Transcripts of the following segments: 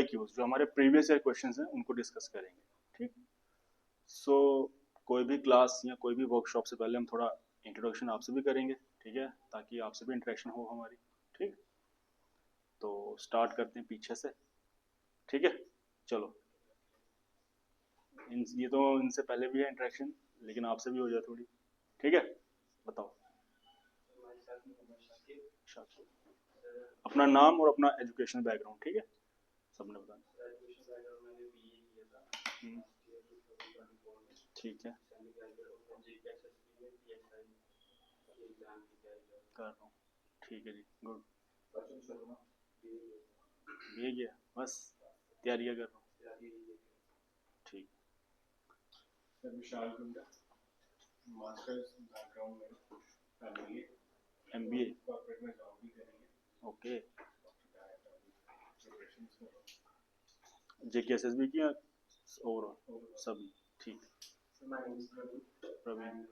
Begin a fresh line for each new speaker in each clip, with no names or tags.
Cues जो हमारे previous year questions हैं उनको डिस्कस करेंगे। ठीक। सो कोई भी क्लास या कोई भी वर्कशॉप से पहले हम थोड़ा इंट्रोडक्शन आपसे भी करेंगे, ठीक है, ताकि आपसे भी इंटरेक्शन हो हमारी। ठीक। तो स्टार्ट करते हैं पीछे से। ठीक है, चलो। ये तो इनसे पहले भी है इंटरेक्शन, लेकिन आपसे भी हो जाए थोड़ी। ठीक है, बताओ। शाकिब। अपना नाम और अपना एजुकेशनल बैकग्राउंड, ठीक है, सबने बताना। हम्म, ठीक है, कर रहा हूँ। ठीक है जी, गुड। ये गया, बस तैयारियां कर रहा हूँ। ठीक। सर विशाल गुंडा, मास्टर्स बैकग्राउंड में एमबीए कॉर्पोरेट में जॉब भी करेंगे। ओके। जेकेएसएसबी की ओवरऑल सभी। ठीक। प्रवीण।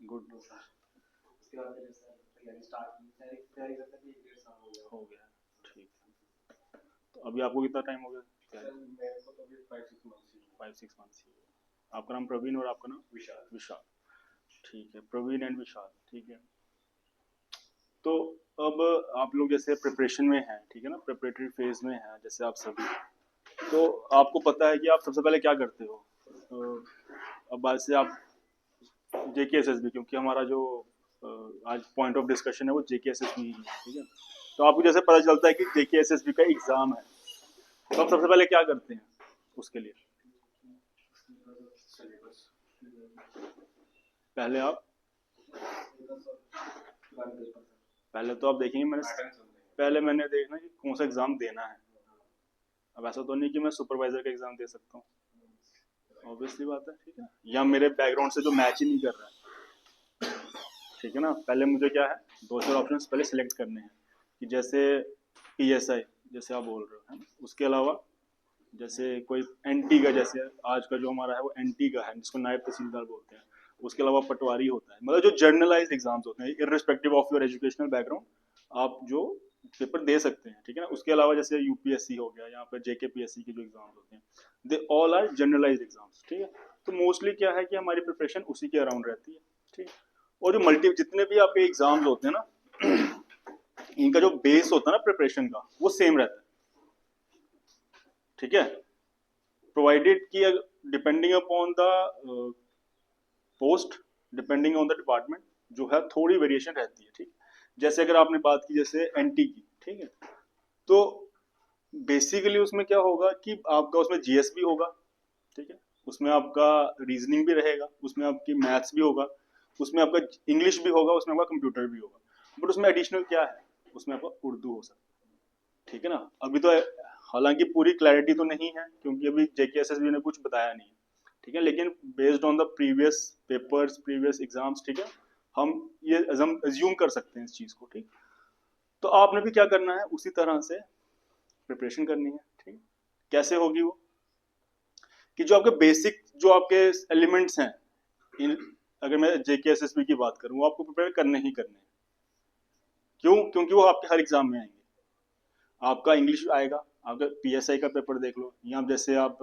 गुड। हो गया। ठीक। तो अभी आपको कितना टाइम हो गया? मेरे को तो अभी 5-6 मंथ्स ही हुए। आपका नाम प्रवीण और आपका नाम विशाल। विशाल, ठीक है, प्रवीण एंड विशाल, ठीक है। तो अब आप लोग जैसे प्रिपरेशन में हैं, ठीक है ना, प्रिपरेटरी फेज में हैं जैसे आप सभी, तो आपको पता है कि आप सबसे पहले क्या करते हो। अब बात से आप जेकेएसएसबी, क्योंकि हमारा जो आज पॉइंट ऑफ डिस्कशन है वो जेकेएसएसबी है, ठीक है। तो आपको जैसे पता चलता है कि जेकेएसएसबी का एग्जाम है, तो आप सबसे पहले क्या करते हैं उसके लिए? पहले आप पहले तो आप देखेंगे, मैंने देखना कि कौन सा एग्जाम देना है। अब ऐसा तो नहीं कि मैं सुपरवाइजर का एग्जाम दे सकता हूँ, ऑब्वियसली बात है, ठीक है, या मेरे बैकग्राउंड से जो मैच ही नहीं कर रहा है, ठीक है ना। पहले मुझे क्या है, 2-4 ऑप्शंस पहले सिलेक्ट करने हैं कि जैसे पीएसआई जैसे आप बोल रहे हो, है ना, उसके अलावा जैसे कोई एनटी का, जैसे आज का जो हमारा है वो एनटी का है, जिसको नायब तहसीलदार बोलते हैं। उसके अलावा पटवारी होता है, मतलब जो जर्नलाइज्ड एग्जाम्स होते हैं, irrespective of your educational background, आप जो पेपर दे सकते हैं, ठीक है ना। उसके अलावा जैसे यूपीएससी हो गया, यहाँ पर जेकेपीएससी के जो एग्जाम्स होते हैं, they all are generalised exams, ठीक है। तो मोस्टली क्या है कि हमारी प्रिपरेशन उसी के अराउंड रहती है, ठीक। और जो जितने भी आपके एग्जाम्स होते हैं ना, इनका जो बेस होता है ना प्रिपरेशन का, वो सेम रहता है, ठीक है। प्रोवाइडेड कि depending upon the post, depending on the department, जो है थोड़ी वेरिएशन रहती है, ठीक। जैसे अगर आपने बात की जैसे एनटी की, ठीक है, तो बेसिकली उसमें क्या होगा कि आपका उसमें जीएस भी होगा, ठीक है, उसमें आपका रीजनिंग भी रहेगा, उसमें आपकी मैथ्स भी होगा, उसमें आपका इंग्लिश भी होगा, उसमें आपका कंप्यूटर भी होगा। बट उसमें एडिशनल क्या है, उसमें आपका उर्दू हो सकता है, ठीक है ना। अभी तो हालांकि पूरी क्लैरिटी तो नहीं है, क्योंकि अभी जेकेएसएसबी ने कुछ बताया नहीं है, ठीक है, लेकिन based on the previous papers, previous exams, ठीक है, हम ये अज्यूम कर सकते हैं इस चीज को, ठीक। तो आपने भी क्या करना है, उसी तरह से प्रिपरेशन करनी है, ठीक। कैसे होगी वो, कि जो आपके बेसिक जो आपके एलिमेंट्स हैं, अगर मैं जेकेएसएसबी की बात करूं, वो आपको प्रिपेयर करने ही करने हैं। क्यों? क्योंकि वो आपके हर एग्जाम में आएंगे। आपका इंग्लिश आएगा, आपका पीएसआई का पेपर देख लो, या जैसे आप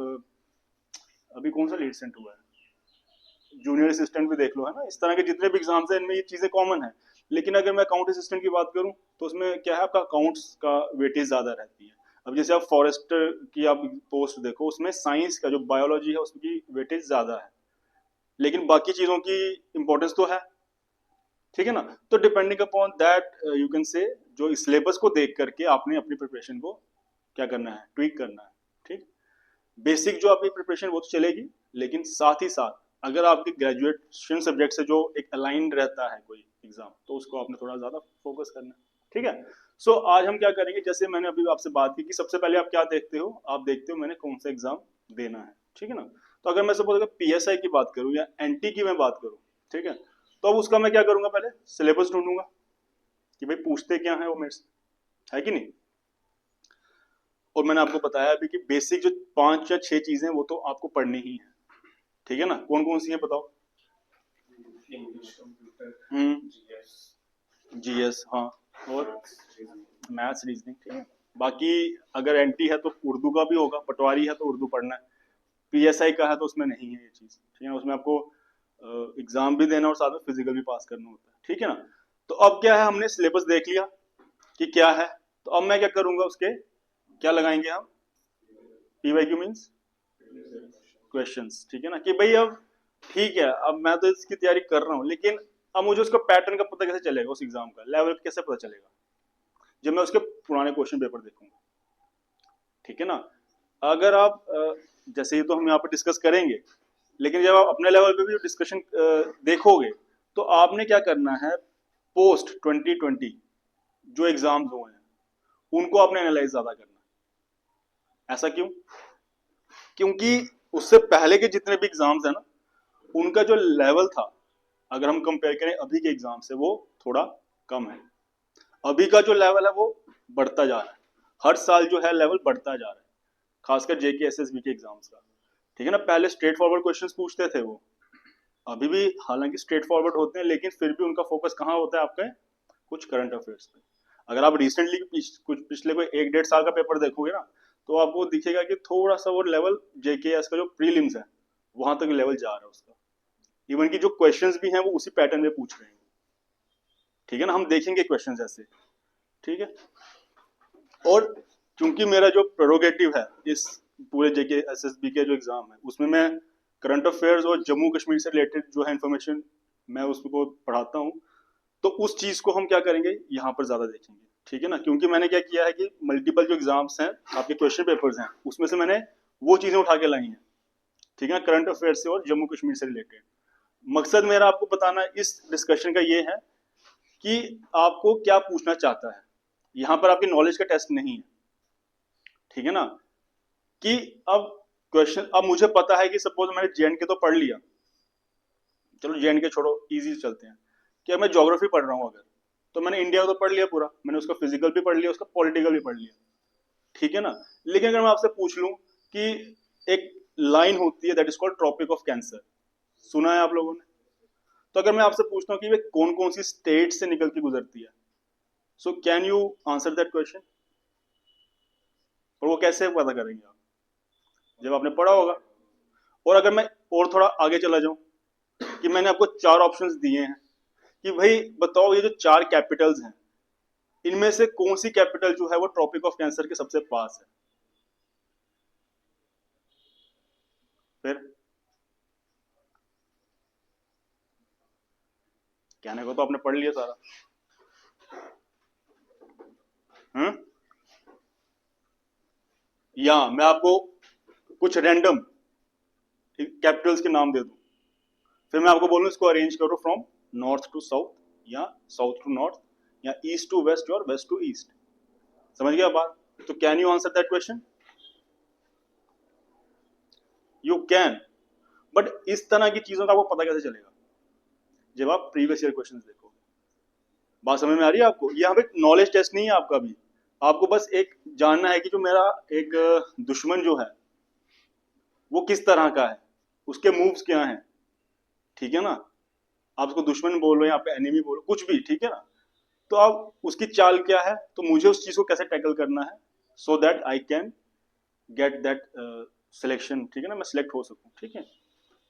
अभी कौन सा रिसेंट हुआ है, जूनियर असिस्टेंट भी देख लो, है ना। इस तरह के जितने भी एग्जाम्स हैं, इनमें ये चीजें कॉमन है। लेकिन अगर मैं अकाउंट असिस्टेंट की बात करूं, तो उसमें क्या है, आपका अकाउंट्स का वेटेज ज्यादा रहती है। अब जैसे आप फॉरेस्टर की आप पोस्ट देखो, उसमें साइंस का जो बायोलॉजी है उसकी वेटेज ज्यादा है, लेकिन बाकी चीजों की इंपॉर्टेंस तो है, ठीक है ना। तो depending upon that you can से, जो सिलेबस को देख करके आपने अपनी प्रिपरेशन को क्या करना है, ट्वीक करना है, ठीक। बेसिक जो आपकी प्रिपरेशन वो तो चलेगी, लेकिन साथ ही साथ अगर आपके ग्रेजुएशन सब्जेक्ट से जो एक अलाइंड रहता है कोई एग्जाम, तो उसको आपने थोड़ा ज्यादा फोकस करना है, ठीक है। सो आज हम क्या करेंगे, जैसे मैंने अभी आपसे बात की कि सबसे पहले आप क्या देखते हो, आप देखते हो मैंने कौन सा एग्जाम देना है, ठीक है ना। तो अगर मैं सपोज अगर पीएसआई की बात करूं या एनटी की मैं बात करूं, ठीक है, तो अब उसका मैं क्या करूंगा, पहले सिलेबस ढूंढूंगा कि भाई पूछते क्या है वो मेरे से, है कि नहीं। और मैंने आपको बताया अभी कि बेसिक जो 5 या 6 चीजें वो तो आपको पढ़नी ही है, ठीक है ना। कौन कौन सी है बताओ? इंग्लिश, कंप्यूटर, जीएस, जीएस, हाँ, और मैथ्स, रीजनिंग, ठीक है। बाकी अगर एनटी है तो उर्दू का भी होगा, पटवारी है तो उर्दू पढ़ना है, पीएसआई का है तो उसमें नहीं है ये चीज, ठीक है, उसमें आपको एग्जाम भी देना और साथ में फिजिकल भी पास करना होता है, ठीक है ना। तो अब क्या है, हमने सिलेबस देख लिया कि क्या है, तो अब मैं क्या करूंगा, उसके क्या लगाएंगे हम, पीवाईक्यू मींस क्वेश्चंस, ठीक है ना, कि भाई अब ठीक है, अब मैं तो इसकी तैयारी कर रहा हूँ, लेकिन अब मुझे उसका पैटर्न का पता कैसे चलेगा, उस एग्जाम का लेवल कैसे पता चलेगा, जब मैं उसके पुराने क्वेश्चन पेपर देखूंगा, ठीक है ना। अगर आप जैसे ये तो हम यहाँ पर डिस्कस करेंगे, लेकिन जब आप अपने लेवल पे भी डिस्कशन देखोगे, तो आपने क्या करना है, पोस्ट 2020 जो एग्जाम्स हुए हैं उनको आपने एनालाइज ज्यादा करना है। ऐसा क्यों? क्योंकि उससे पहले के जितने भी एग्जाम्स है ना, उनका जो लेवल था, अगर हम कंपेयर करें अभी के एग्जाम से, वो थोड़ा कम है। अभी का जो लेवल है वो बढ़ता जा रहा है, हर साल जो है लेवल बढ़ता जा रहा है, खासकर जेके एसएसबी के एग्जाम्स का, ठीक है ना। पहले स्ट्रेट फॉरवर्ड क्वेश्चंस पूछते थे वो, अभी भी हालांकि स्ट्रेट फॉरवर्ड होते हैं, लेकिन फिर भी उनका फोकस कहाँ होता है, आपके कुछ करंट अफेयर्स पे। अगर आप रिसेंटली कुछ पिछले कोई 1-1.5 साल का पेपर देखोगे ना, तो आपको दिखेगा कि थोड़ा सा वो लेवल जेकेएस का जो प्रीलिम्स है वहां तक लेवल जा रहा है उसका, इवन की जो क्वेश्चंस भी हैं वो उसी पैटर्न में पूछ रहे हैं, ठीक है ना। हम देखेंगे क्वेश्चंस ऐसे, ठीक है। और क्योंकि मेरा जो प्रेरोगेटिव है इस पूरे जेके एसएसबी के जो एग्जाम है, उसमें मैं करंट अफेयर्स और जम्मू कश्मीर से रिलेटेड जो है इन्फॉर्मेशन मैं उसको पढ़ाता हूँ, तो उस चीज को हम क्या करेंगे, यहाँ पर ज्यादा देखेंगे, ठीक है ना। क्योंकि मैंने क्या किया है कि मल्टीपल जो एग्जाम्स हैं, आपके क्वेश्चन पेपर्स हैं, उसमें से मैंने वो चीजें उठा के लाई हैं, ठीक है ना, करंट अफेयर से और जम्मू कश्मीर से रिलेटेड। मकसद मेरा आपको बताना इस डिस्कशन का ये है कि आपको क्या पूछना चाहता है, यहाँ पर आपकी नॉलेज का टेस्ट नहीं है, ठीक है ना। कि अब क्वेश्चन, अब मुझे पता है कि सपोज मैंने जेएंडके तो पढ़ लिया, चलो जेएंडके छोड़ो, इजी चलते हैं, कि मैं ज्योग्राफी पढ़ रहा हूँ अगर, तो मैंने इंडिया तो पढ़ लिया पूरा, मैंने उसका फिजिकल भी पढ़ लिया, उसका पॉलिटिकल भी पढ़ लिया, ठीक है ना। लेकिन अगर मैं आपसे पूछ लूं कि एक लाइन होती है that is called Tropic of Cancer, सुना है आप लोगों ने? तो अगर मैं आपसे पूछता हूँ कि वे कौन कौन सी स्टेट से निकल के गुजरती है, so can you answer that question? और वो कैसे पता करेंगे आप, जब आपने पढ़ा होगा। और अगर मैं और थोड़ा आगे चला जाऊं, कि मैंने आपको 4 ऑप्शंस दिए हैं कि भाई बताओ, ये जो 4 कैपिटल्स हैं, इनमें से कौन सी कैपिटल जो है वो ट्रॉपिक ऑफ कैंसर के सबसे पास है, फिर कहने को तो आपने पढ़ लिया सारा। हम्म, या मैं आपको कुछ रैंडम कैपिटल्स के नाम दे दूं, फिर मैं आपको बोलूं इसको अरेंज करो फ्रॉम नॉर्थ टू साउथ, या साउथ टू नॉर्थ, या ईस्ट टू वेस्ट, और वेस्ट टू ईस्ट। समझ गया बात? तो can you answer that question? You can. But इस तरह की चीजों का आपको पता कैसे चलेगा, जब आप प्रीवियस ईयर क्वेश्चन देखोगे। बात समझ में आ रही है आपको? यहाँ पे नॉलेज टेस्ट नहीं है आपका भी, आपको बस एक जानना है कि जो मेरा एक दुश्मन जो है वो किस तरह का है, उसके मूव्स क्या हैं, ठीक है ना। आप उसको दुश्मन बोल रहे हैं, आप एनिमी बोल रहे, कुछ भी, ठीक है ना। तो आप उसकी चाल क्या है, तो मुझे उस चीज को कैसे टैकल करना है, so that I can get that selection, ठीक है ना, मैं सिलेक्ट हो सकूं, ठीक है।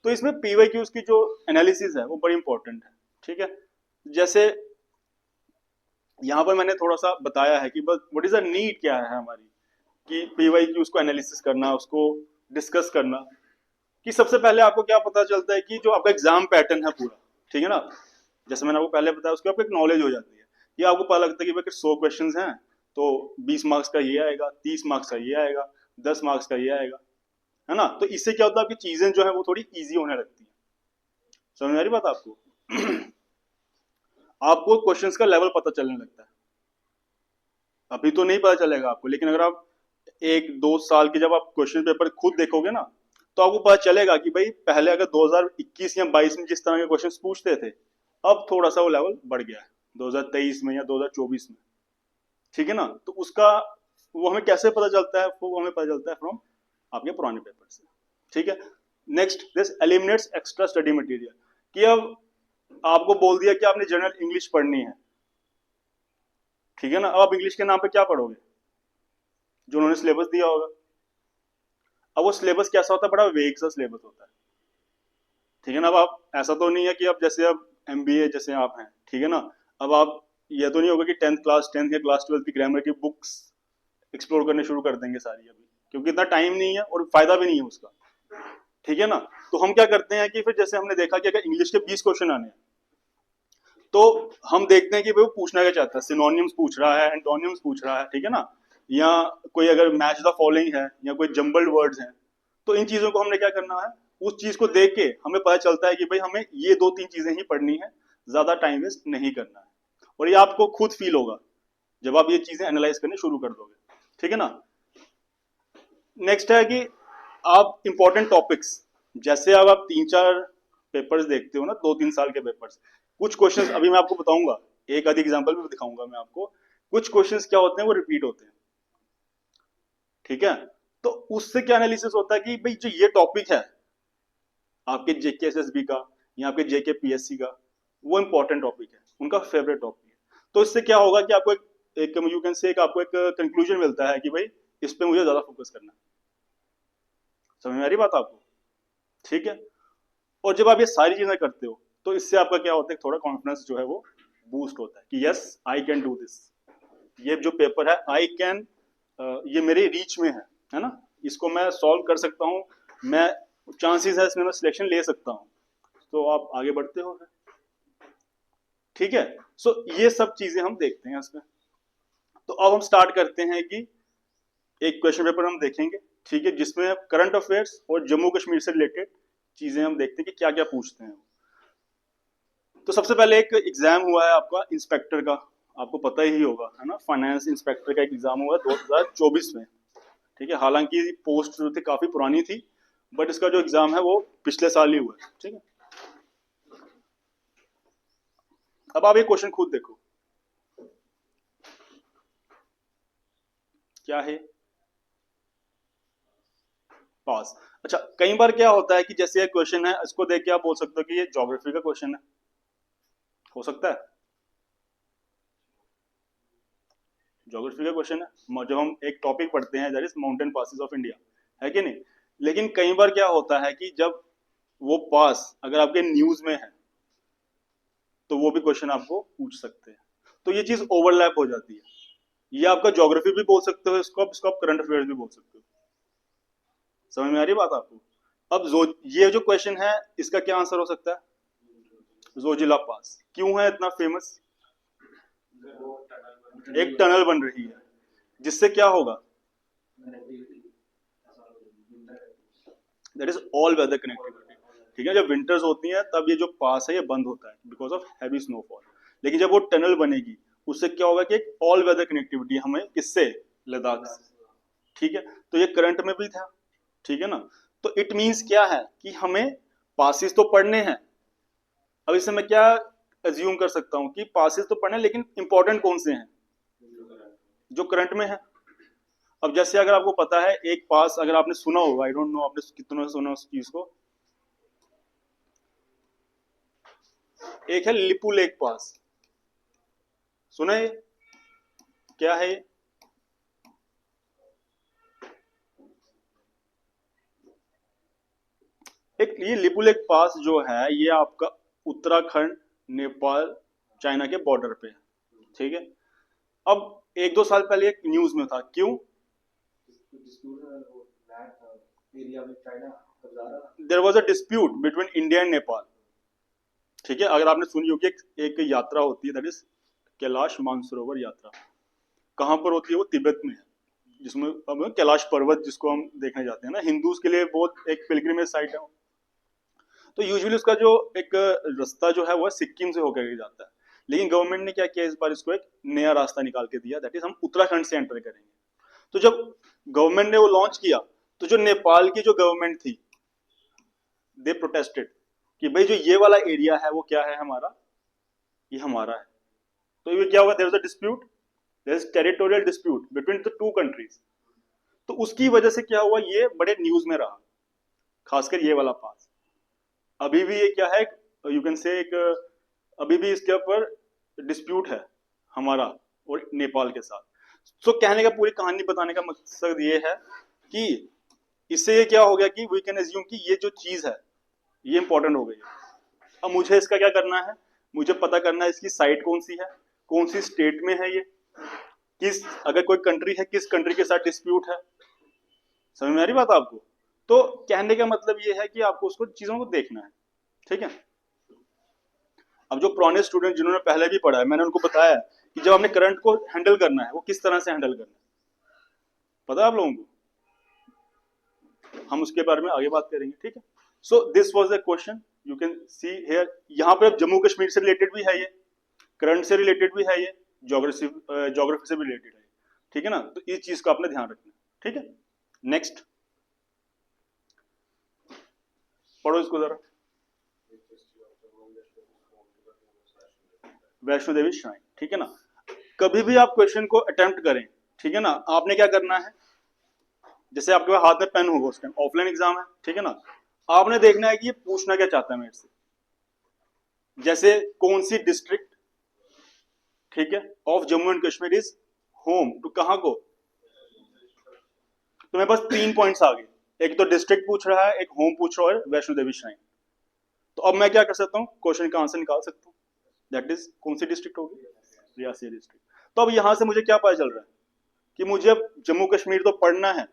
तो इसमें पीवाईक्यूज की जो एनालिसिस है वो बड़ी इंपॉर्टेंट है, ठीक है। जैसे यहाँ पर मैंने थोड़ा सा बताया है कि बस व्हाट इज द नीड क्या है हमारी, कि पीवाईक्यूज को एनालिसिस करना, उसको डिस्कस करना, कि सबसे पहले आपको क्या पता चलता है कि जो आपका एग्जाम पैटर्न है पूरा, ठीक है ना, जैसे मैंने आपको पहले बताया, उसकी आपको एक नॉलेज हो जाती है। ये आपको पता लगता है कि भाई 100 क्वेश्चन हैं, तो 20 मार्क्स का ये आएगा, 30 मार्क्स का ये आएगा, 10 मार्क्स का ये आएगा, है ना। तो इससे क्या होता है, आपकी चीजें जो है वो थोड़ी ईजी होने लगती है। समझ में आ रही बात आपको? आपको क्वेश्चंस का लेवल पता चलने लगता है। अभी तो नहीं पता चलेगा आपको, लेकिन अगर आप 1-2 साल के जब आप क्वेश्चन पेपर खुद देखोगे ना, तो आपको पता चलेगा कि भाई पहले अगर 2021 या 22 में जिस तरह के क्वेश्चन पूछते थे, अब थोड़ा सा वो लेवल बढ़ गया है 2023 में या 2024 में, ठीक है ना। तो उसका वो हमें कैसे पता चलता है, वो हमें पता चलता है फ्रॉम आपके पुराने पेपर से, ठीक है। Next, this eliminates extra study material, कि अब आपको बोल दिया कि आपने जनरल इंग्लिश पढ़नी है, ठीक है ना। अब आप इंग्लिश के नाम पे क्या पढ़ोगे, जो उन्होंने सिलेबस दिया होगा। अब वो सिलेबस कैसा होता है, बड़ा वेग सा सिलेबस होता है, ठीक है ना। अब आप ऐसा तो नहीं है कि अब जैसे अब एमबीए जैसे आप हैं, ठीक है ना, अब आप ये तो नहीं होगा कि टेंथ या क्लास 12 की ग्रामर की बुक्स एक्सप्लोर करने शुरू कर देंगे सारी अभी, क्योंकि इतना टाइम नहीं है और फायदा भी नहीं है उसका, ठीक है ना। तो हम क्या करते हैं कि फिर जैसे हमने देखा कि अगर इंग्लिश के 20 क्वेश्चन आने हैं, तो हम देखते हैं कि भाई वो पूछना क्या चाहता है, सिनोनिम्स पूछ रहा है, एंटोनिम्स पूछ रहा है, ठीक है ना, या कोई अगर मैच द फॉलोइंग है या कोई जंबल्ड वर्ड्स हैं, तो इन चीजों को हमने क्या करना है, उस चीज को देख के हमें पता चलता है कि भाई हमें ये 2-3 चीजें ही पढ़नी है, ज्यादा टाइम वेस्ट नहीं करना है। और ये आपको खुद फील होगा जब आप ये चीजें एनालाइज करने शुरू कर दोगे, ठीक है ना। नेक्स्ट है कि आप इंपॉर्टेंट टॉपिक्स, जैसे अब आप 3-4 पेपर्स देखते हो ना, 2-3 साल के पेपर्स, कुछ क्वेश्चंस अभी मैं आपको बताऊंगा, एक आधी एग्जांपल भी दिखाऊंगा मैं आपको, कुछ क्वेश्चंस क्या होते हैं वो रिपीट होते हैं, ठीक है। तो उससे क्या एनालिसिस होता है कि भाई जो ये टॉपिक है आपके जेके एसएसबी का या आपके जेके पीएससी का, वो इंपॉर्टेंट टॉपिक है, उनका फेवरेट टॉपिक है। तो इससे क्या होगा कि आपको एक यू कैन से आपको एक कंक्लूजन मिलता है कि भाई इस पे मुझे ज्यादा फोकस करना है। समझ में आ रही बात आपको, ठीक है। और जब आप ये सारी चीजें करते हो तो इससे आपका क्या होता है, थोड़ा कॉन्फिडेंस जो है वो बूस्ट होता है कि yes I can do this, ये जो पेपर है आई कैन, ये मेरे रीच में है ना, इसको मैं सॉल्व कर सकता हूँ, मैं चांसेस है इसमें मैं सिलेक्शन ले सकता हूँ, तो आप आगे बढ़ते हो फिर, ठीक है। सो ये सब चीजें हम देखते हैं इसमें। तो अब हम स्टार्ट करते हैं कि एक क्वेश्चन पेपर हम देखेंगे, ठीक है, जिसमें करंट अफेयर्स और जम्मू कश्मीर से रिलेटेड चीजें हम देखते हैं कि क्या क्या पूछते हैं। तो सबसे पहले एक एग्जाम हुआ है आपका इंस्पेक्टर का, आपको पता ही होगा है ना, फाइनेंस इंस्पेक्टर का एक एग्जाम हुआ 2024 में, ठीक है। हालांकि पोस्ट जो थी काफी पुरानी थी, बट इसका जो एग्जाम है वो पिछले साल ही हुआ है, ठीक है। अब आप ये क्वेश्चन खुद देखो क्या है, पास। अच्छा, कई बार क्या होता है कि जैसे ये क्वेश्चन है, इसको देख के आप बोल सकते हो कि ये ज्योग्राफी का क्वेश्चन है, हो सकता है ज्योग्राफी का क्वेश्चन है, जब हम एक टॉपिक पढ़ते हैं that is mountain passes of India, है कि नहीं। लेकिन कई बार क्या होता है कि जब वो पास अगर आपके न्यूज में है, तो वो भी क्वेश्चन आपको पूछ सकते हैं, तो ये चीज ओवरलैप हो जाती है। ये आपका ज्योग्राफी भी बोल सकते हो, इसको आप करंट अफेयर्स भी बोल सकते हो। समझ में आ रही बात आपको। अब जो ये जो क्वेश्चन है इसका क्या आंसर हो सकता है, जोजिला पास क्यों है इतना फेमस, एक टनल बन रही है जिससे क्या होगा, that is all weather connectivity, ठीक है। जब विंटर्स होती हैं तब ये जो पास है ये बंद होता है बिकॉज ऑफ हैवी स्नोफॉल, लेकिन जब वो टनल बनेगी उससे क्या होगा कि एक ऑल वेदर कनेक्टिविटी हमें किससे, लद्दाख से, ठीक है। तो ये करंट में भी था, ठीक है ना। तो इट मींस क्या है कि हमें पासिस तो पढ़ने हैं। अब इससे मैं क्या एज्यूम कर सकता हूं कि पासिस तो पढ़ने, लेकिन इंपॉर्टेंट कौन से हैं, जो करंट में है। अब जैसे अगर आपको पता है एक पास, अगर आपने सुना होगा, आई डोंट नो आपने कितनों सुना उस चीज को, एक है लिपू लेक पास, सुना है, क्या है ये? एक ये लिपू लेक पास जो है ये आपका उत्तराखंड, नेपाल, चाइना के बॉर्डर पे है, ठीक है। अब 1-2 साल पहले एक न्यूज में था, क्यों, there was a dispute between India and Nepal, ठीक है। अगर आपने सुनी होगी एक यात्रा होती है दैट इज कैलाश मानसरोवर यात्रा, कहां पर होती है, वो तिब्बत में है, जिसमें अब कैलाश पर्वत जिसको हम देखने जाते हैं ना, हिंदूज के लिए बहुत एक पिलग्रिमेज साइट है। तो यूजुअली उसका जो एक रास्ता जो है वो सिक्किम से होकर के जाता है, लेकिन गवर्नमेंट ने क्या किया इस बार, इसको एक नया रास्ता निकाल के दिया, दैट इज हम उत्तराखंड से एंटर करेंगे। तो जब गवर्नमेंट ने वो लॉन्च किया, तो जो नेपाल की जो गवर्नमेंट थी, दे प्रोटेस्टेड कि भाई जो ये वाला एरिया है वो क्या है हमारा, ये हमारा है। तो ये क्या होगा, there is a dispute, there is territorial dispute between the two countries. तो उसकी वजह से क्या हुआ, ये बड़े न्यूज में रहा, खासकर ये वाला पास। अभी भी ये क्या है, यू कैन से एक, अभी भी इसके ऊपर डिस्प्यूट है हमारा और नेपाल के साथ। सो कहने का, पूरी कहानी बताने का मकसद ये है कि इससे ये क्या हो गया कि वी कैन एज्यूम कि ये जो चीज है ये इंपॉर्टेंट हो गई है। अब मुझे इसका क्या करना है, मुझे पता करना है इसकी साइट कौन सी है, कौन सी स्टेट में है ये, किस, अगर कोई कंट्री है किस कंट्री के साथ डिस्प्यूट है। समझ में आ रही बात आपको? तो कहने का मतलब ये है कि आपको उसको चीजों को देखना है, ठीक है। अब जो पुराने स्टूडेंट जिन्होंने पहले भी पढ़ा है, मैंने उनको बताया कि जब हमने करंट को हैंडल करना है वो किस तरह से हैंडल करना है, पता है आप लोगों को? हम उसके बारे में आगे बात करेंगे, ठीक है। So this was the question, you can see here. यहाँ पे जम्मू कश्मीर से रिलेटेड भी है ये, करंट से रिलेटेड भी है ये, ज्योग्राफी से भी रिलेटेड है, ठीक है ना। तो इस चीज का आपने ध्यान रखना, ठीक है। नेक्स्ट पढ़ो इसको जरा। वैष्णो देवी श्राइन, ठीक है ना। कभी भी आप क्वेश्चन को अटेम्प्ट करें, ठीक है ना, आपने क्या करना है, जैसे आपके पास हाथ में पेन होगा, उस टाइम ऑफलाइन एग्जाम है, ठीक है ना, आपने देखना है कि ये पूछना क्या चाहता है मेरे से। जैसे कौन सी डिस्ट्रिक्ट, ठीक है, of Jammu and Kashmir is home to, कहां को, तो मेरे पास 3 पॉइंट्स आ गए, एक तो डिस्ट्रिक्ट पूछ रहा है, एक होम पूछ रहा है, वैष्णो देवी श्राइन। तो अब मैं क्या कर सकता हूँ, क्वेश्चन का आंसर निकाल सकता हूँ, दैट इज कौन सी डिस्ट्रिक्ट होगी, रियासी डिस्ट्रिक्ट। तो अब यहां से मुझे क्या पता चल रहा है कि मुझे अब जम्मू कश्मीर तो पढ़ना है,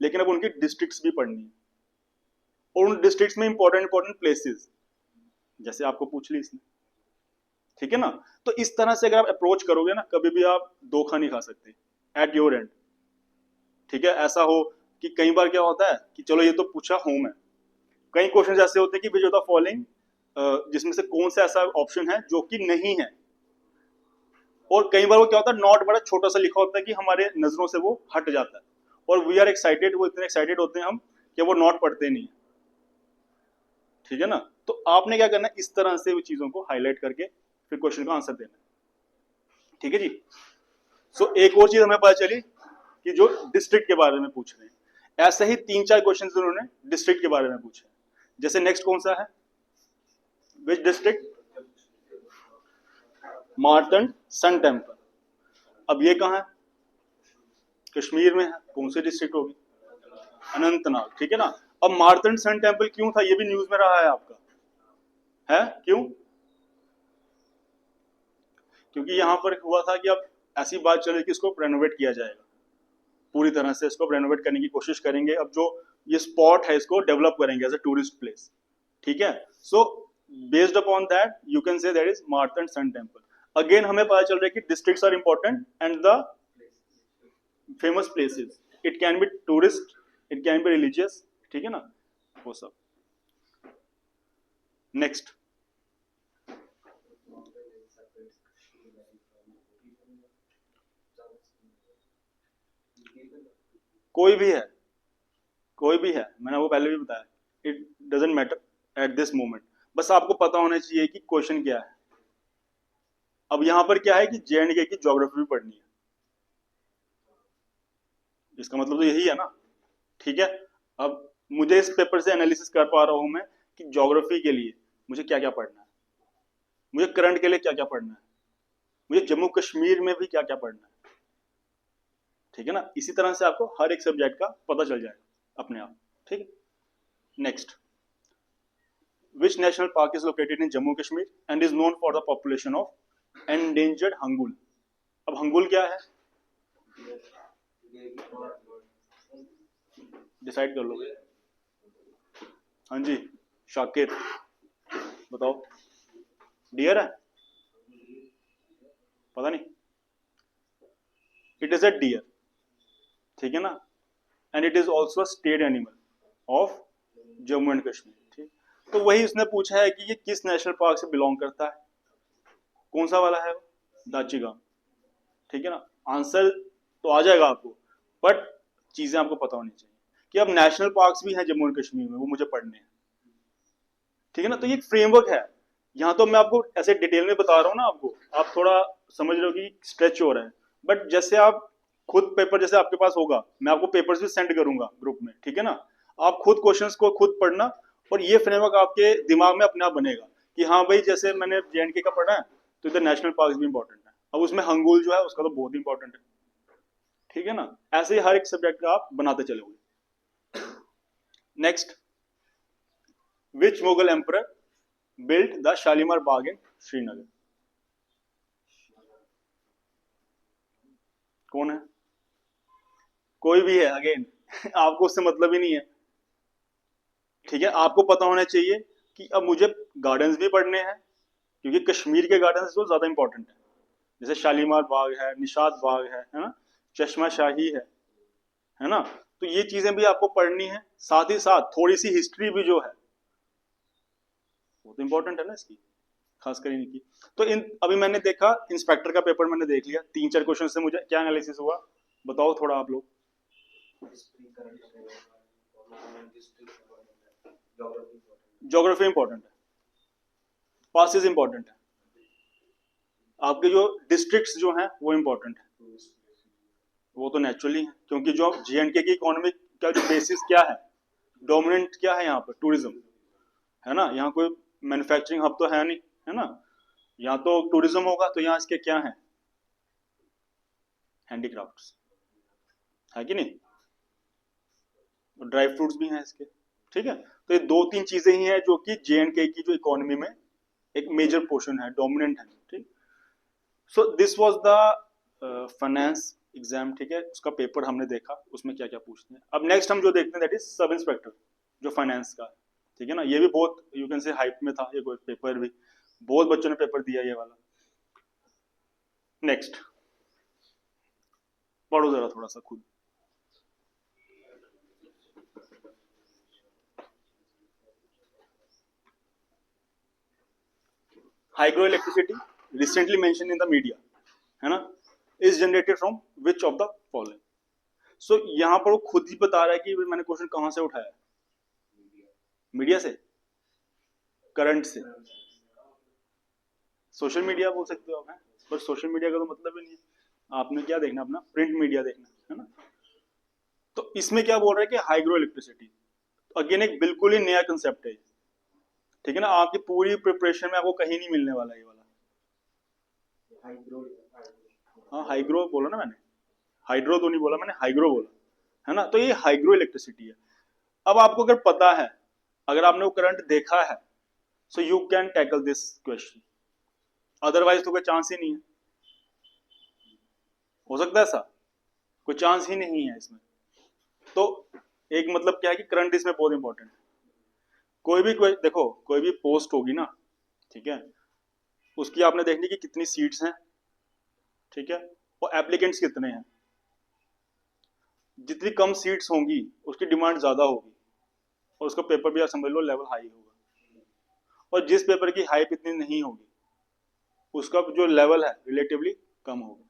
लेकिन अब उनकी डिस्ट्रिक्ट्स भी पढ़नी है, और उन डिस्ट्रिक्ट्स में इंपॉर्टेंट प्लेसेस, जैसे आपको पूछ ली इसने, ठीक है ना। तो इस तरह से अगर आप अप्रोच करोगे ना, कभी भी आप धोखा नहीं खा सकते एट योर एंड, ठीक है। ऐसा हो कि कई बार क्या होता है कि चलो ये तो पूछा होम है, कई क्वेश्चन ऐसे होते हैं कि विच ऑफ द फॉलोइंग, जिसमें से कौन सा ऐसा ऑप्शन है जो कि नहीं है, और कई बार वो क्या होता है, नॉट बड़ा छोटा सा लिखा होता है कि हमारे नजरों से वो हट जाता है, और वी आर एक्साइटेड, वो इतने एक्साइटेड होते हैं हम कि वो नॉट पढ़ते नहीं, ठीक है ना। तो आपने क्या करना है, इस तरह से वो चीजों को हाईलाइट करके फिर क्वेश्चन का आंसर देना, ठीक है जी। सो एक और चीज हमें पता चली कि जो डिस्ट्रिक्ट के बारे में पूछ रहे हैं, ऐसे ही 3-4 क्वेश्चन उन्होंने डिस्ट्रिक्ट के बारे में पूछे। जैसे नेक्स्ट कौन सा है, which district, Martand sun temple. अब ये कहाँ है, कश्मीर में है, कौन सी डिस्ट्रिक्ट होगी, अनंतनाग, ठीक है ना। अब मार्तंड सन टेम्पल क्यों था, ये भी न्यूज में रहा है आपका, है क्यों? क्योंकि यहां पर हुआ था कि अब ऐसी बात चल रही कि इसको रेनोवेट किया जाएगा, पूरी तरह से इसको रेनोवेट करने की कोशिश करेंगे। अब जो ये स्पॉट है इसको डेवलप करेंगे एज अ टूरिस्ट प्लेस, ठीक है। So based upon that you can say that is Martand sun temple. Again हमें पता चल रहा है कि districts are important and the famous places, it can be tourist, it can be religious, ठीक है ना, वो सब। नेक्स्ट कोई भी है, कोई भी है, मैंने वो पहले भी बताया, it doesn't matter at this moment, बस आपको पता होना चाहिए कि क्वेश्चन क्या है। अब यहां पर क्या है कि जे&के की ज्योग्राफी भी पढ़नी है, इसका मतलब तो यही है ना, ठीक है। अब मुझे इस पेपर से एनालिसिस कर पा रहा हूं मैं कि ज्योग्राफी के लिए मुझे क्या क्या पढ़ना है, मुझे करंट के लिए क्या क्या पढ़ना है, मुझे जम्मू कश्मीर में भी क्या क्या पढ़ना है, ठीक है ना। इसी तरह से आपको हर एक सब्जेक्ट का पता चल जाएगा अपने आप, ठीक है। Next, which national park is located in Jammu Kashmir and is known for the population of endangered hangul. अब हंगुल क्या है, डिसाइड कर लोगे? हाँ जी शाकिर बताओ, डियर है, पता नहीं, इट इज अ डियर, ठीक है ना, and it is also state animal of Jammu and Kashmir, ठीक। तो वही उसने पूछा है कि ये किस नेशनल पार्क से बिलोंग करता है, कौन सा वाला है वो, दाचीगाम, ठीक है ना। आंसर तो आ जाएगा आपको, बट चीजें आपको पता होनी चाहिए कि अब नेशनल पार्क्स भी हैं जम्मू एंड कश्मीर में, वो मुझे पढ़ने हैं, ठीक है ना। तो ये एक फ्रेमवर्क है, यहाँ तो मैं आपको ऐसे डिटेल में बता रहा हूँ ना आपको, आप थोड़ा समझ रहे हो कि स्ट्रेच हो रहा है, बट जैसे आप खुद पेपर जैसे आपके पास होगा, मैं आपको पेपर्स भी सेंड करूंगा ग्रुप में, ठीक है ना। आप खुद क्वेश्चंस को खुद पढ़ना, और ये फ्रेमवर्क आपके दिमाग में अपने आप बनेगा कि हाँ भाई जैसे मैंने जे&के का पढ़ा है तो इधर नेशनल पार्क भी इंपॉर्टेंट है, अब उसमें हंगुल जो है उसका तो बहुत इंपॉर्टेंट है, ठीक है ना। ऐसे ही हर एक सब्जेक्ट का आप बनाते चलोगे। Next, which Mughal emperor built the Shalimar Bagh in Srinagar? कौन है? कोई भी है, अगेन आपको उससे मतलब ही नहीं है, ठीक है। आपको पता होना चाहिए कि अब मुझे गार्डन्स भी पढ़ने हैं, क्योंकि कश्मीर के गार्डन्स तो ज्यादा इंपॉर्टेंट है, जैसे शालीमार बाग है, निशात बाग है ना, चश्मा शाही है ना। तो ये चीजें भी आपको पढ़नी है, साथ ही साथ थोड़ी सी हिस्ट्री भी जो है वो तो इंपॉर्टेंट है ना इसकी, खासकर इनकी। तो इन अभी मैंने देखा इंस्पेक्टर का पेपर मैंने देख लिया, 3-4 क्वेश्चन से मुझे क्या एनालिसिस हुआ, बताओ थोड़ा आप लोग। ज्योग्राफी इंपॉर्टेंट है, पासिस इंपॉर्टेंट है, आपके जो डिस्ट्रिक्ट्स जो हैं वो इंपॉर्टेंट है, वो तो नेचुरली है, क्योंकि जो J&K की इकोनॉमी का जो बेसिस क्या है, डोमिनेंट क्या है यहाँ पर, टूरिज्म है ना। यहाँ कोई मैन्युफैक्चरिंग हब तो है नहीं, है ना। यहाँ तो टूरिज्म होगा, तो यहाँ इसके क्या है, हैंडीक्राफ्ट्स है कि नहीं, ड्राई फ्रूट्स भी हैं इसके, ठीक है। तो ये 2-3 चीजें ही हैं जो कि J&K की जो इकोनॉमी में एक मेजर पोर्शन है, डोमिनेंट है, ठीक। So this was the finance exam, ठीक है। उसका पेपर हमने देखा, उसमें क्या क्या पूछते हैं। अब नेक्स्ट हम जो देखते हैं दैट इज सब इंस्पेक्टर, जो फाइनेंस का है, ठीक है ना। ये भी बहुत यू कैन से हाइप में था, ये पेपर भी बहुत बच्चों ने पेपर दिया ये वाला। नेक्स्ट पढ़ो जरा थोड़ा सा खुद। Hydro electricity recently mention in the media, है ना, is generated from which of the following. So यहाँ पर वो खुद ही बता रहा है कि मैंने क्वेश्चन कहां से उठाया, मीडिया से, करंट से, सोशल मीडिया बोल सकते हो आप, हैं, पर सोशल मीडिया का तो मतलब ही नहीं है। आपने क्या देखना, अपना प्रिंट मीडिया देखना है ना। तो इसमें क्या बोल रहा है कि हाइग्रो इलेक्ट्रिसिटी, अगेन एक बिल्कुल ही नया कंसेप्ट है, ठीक है ना। आपकी पूरी प्रिपरेशन में आपको कहीं नहीं मिलने वाला ये वाला। हाँ हाइग्रो बोला ना मैंने, हाइड्रो तो नहीं बोला मैंने, हाइग्रो बोला, है ना। तो ये हाइग्रो इलेक्ट्रिसिटी है। अब आपको अगर पता है, अगर आपने वो करंट देखा है, so you can tackle this question, otherwise तो कोई चांस ही नहीं है। हो सकता है ऐसा, कोई चांस ही नहीं है इसमें। तो एक मतलब क्या है कि करंट इसमें बहुत इंपॉर्टेंट है। कोई देखो, कोई भी पोस्ट होगी ना, ठीक है, उसकी आपने देखनी कि कितनी सीट्स हैं, ठीक है, और एप्लीकेंट्स कितने हैं। जितनी कम सीट्स होंगी उसकी डिमांड ज्यादा होगी, और उसका पेपर भी आप समझ लो लेवल हाई होगा। और जिस पेपर की हाइप इतनी नहीं होगी उसका जो लेवल है रिलेटिवली कम होगा।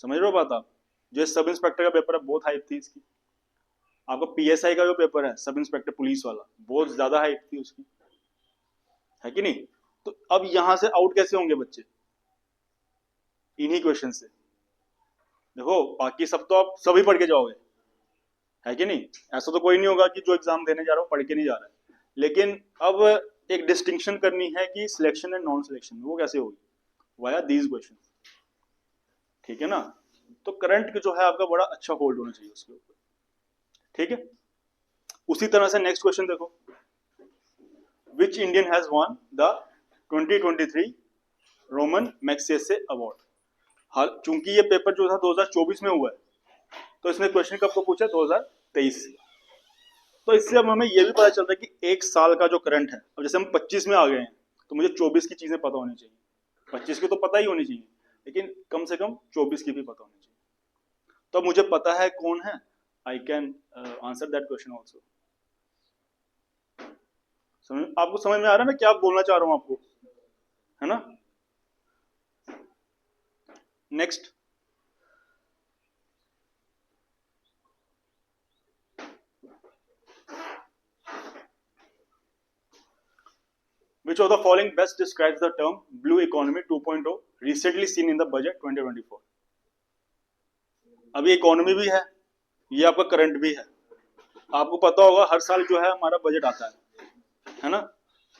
समझ रहे हो बात आप? जो सब इंस्पेक्टर का पेपर है बहुत हाइप थी इसकी, आपका PSI का जो पेपर है सब इंस्पेक्टर पुलिस वाला, बहुत ज्यादा हाइप थी उसकी, है कि नहीं। तो अब यहां से आउट कैसे होंगे बच्चे, इन्हीं क्वेश्चन से। देखो बाकी सब तो आप सभी पढ़ के जाओगे, है कि नहीं। ऐसा तो कोई नहीं होगा कि जो एग्जाम देने जा रहा हो पढ़ के नहीं जा रहा है, लेकिन अब एक डिस्टिंक्शन करनी है कि सिलेक्शन एंड नॉन सिलेक्शन, वो कैसे होगी, वाया दीज क्वेश्चन, ठीक है ना। तो करंट जो है आपका बड़ा अच्छा होल्ड होना चाहिए उसके ऊपर, ठीक है। उसी तरह से नेक्स्ट क्वेश्चन देखो, which Indian has won the 2023 Ramon Magsaysay award. हाल चूंकि ये पेपर जो था 2024 में हुआ है, तो इसमें क्वेश्चन कब को पूछा, 2023। तो इससे अब हमें ये भी पता चलता है कि एक साल का जो करंट है, अब जैसे हम 25 में आ गए हैं तो मुझे 24 की चीजें पता होनी चाहिए, 25 की तो पता ही होनी चाहिए, लेकिन कम से कम 24 की भी पता होनी चाहिए। तो मुझे पता है कौन है, I can answer that question also. आपको समझ में आ रहा है मैं क्या बोलना चाह रहा हूं आपको, है ना। Next, which of the following best describes the term blue economy 2.0 recently seen in the budget 2024? अभी इकोनॉमी भी है, ये आपका करंट भी है। आपको पता होगा हर साल जो है हमारा बजट आता है ना।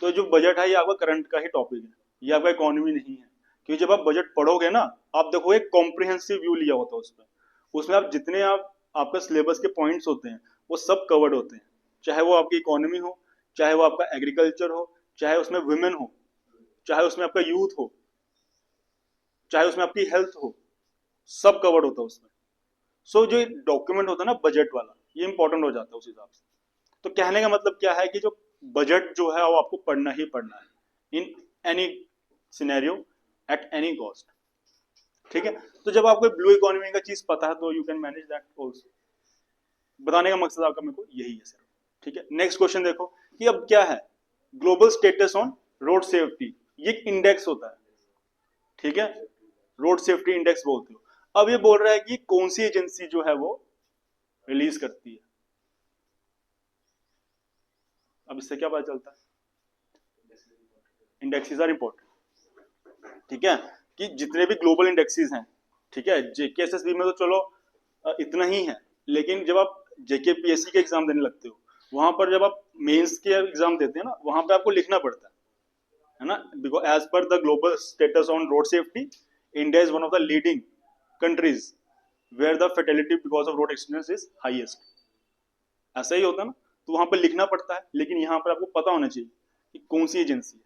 तो जो बजट है ये आपका करंट का ही टॉपिक है, ये आपका इकोनॉमी नहीं है, क्योंकि जब आप बजट पढ़ोगे ना, आप देखो एक कॉम्प्रिहेंसिव व्यू लिया होता है उसमें, उसमें आप जितने आपका सिलेबस के पॉइंट्स होते हैं वो सब कवर्ड होते हैं, चाहे वो आपकी इकोनॉमी हो, चाहे वो आपका एग्रीकल्चर हो, चाहे उसमें वुमेन हो, चाहे उसमें आपका यूथ हो, चाहे उसमें आपकी हेल्थ हो, सब कवर्ड होता है उसमें। सो जो डॉक्यूमेंट होता है ना बजट वाला, ये इंपॉर्टेंट हो जाता है उस हिसाब से। तो कहने का मतलब क्या है कि जो बजट जो है वो आपको पढ़ना ही पढ़ना है in any scenario at any cost, ठीक है। तो जब आपको ब्लू इकोनॉमी का चीज पता है तो you can manage that also. बताने का मकसद आपका मेरे को यही है सर, ठीक है। नेक्स्ट क्वेश्चन देखो कि अब क्या है, global status on road safety, ये एक इंडेक्स होता है, ठीक है, रोड सेफ्टी इंडेक्स बोलते हो। अब ये बोल रहा है कि कौन सी एजेंसी जो है वो रिलीज करती है। अब इससे क्या पता चलता है, इंडेक्सेस आर इंपॉर्टेंट, ठीक है, कि जितने भी ग्लोबल इंडेक्सेस हैं, ठीक है, जेकेएसएसबी में तो चलो इतना ही है, लेकिन जब आप जेकेपीएससी के एग्जाम देने लगते हो, वहां पर जब आप मेंस के एग्जाम देते हैं ना, वहां पे आपको लिखना पड़ता है ना, because as per the global status on road safety, India is one of the leading countries where the fatality because of road accidents is highest. ऐसा ही होता है ना, तो वहां पर लिखना पड़ता है, लेकिन यहाँ पर आपको पता होना चाहिए कि कौन सी एजेंसी है,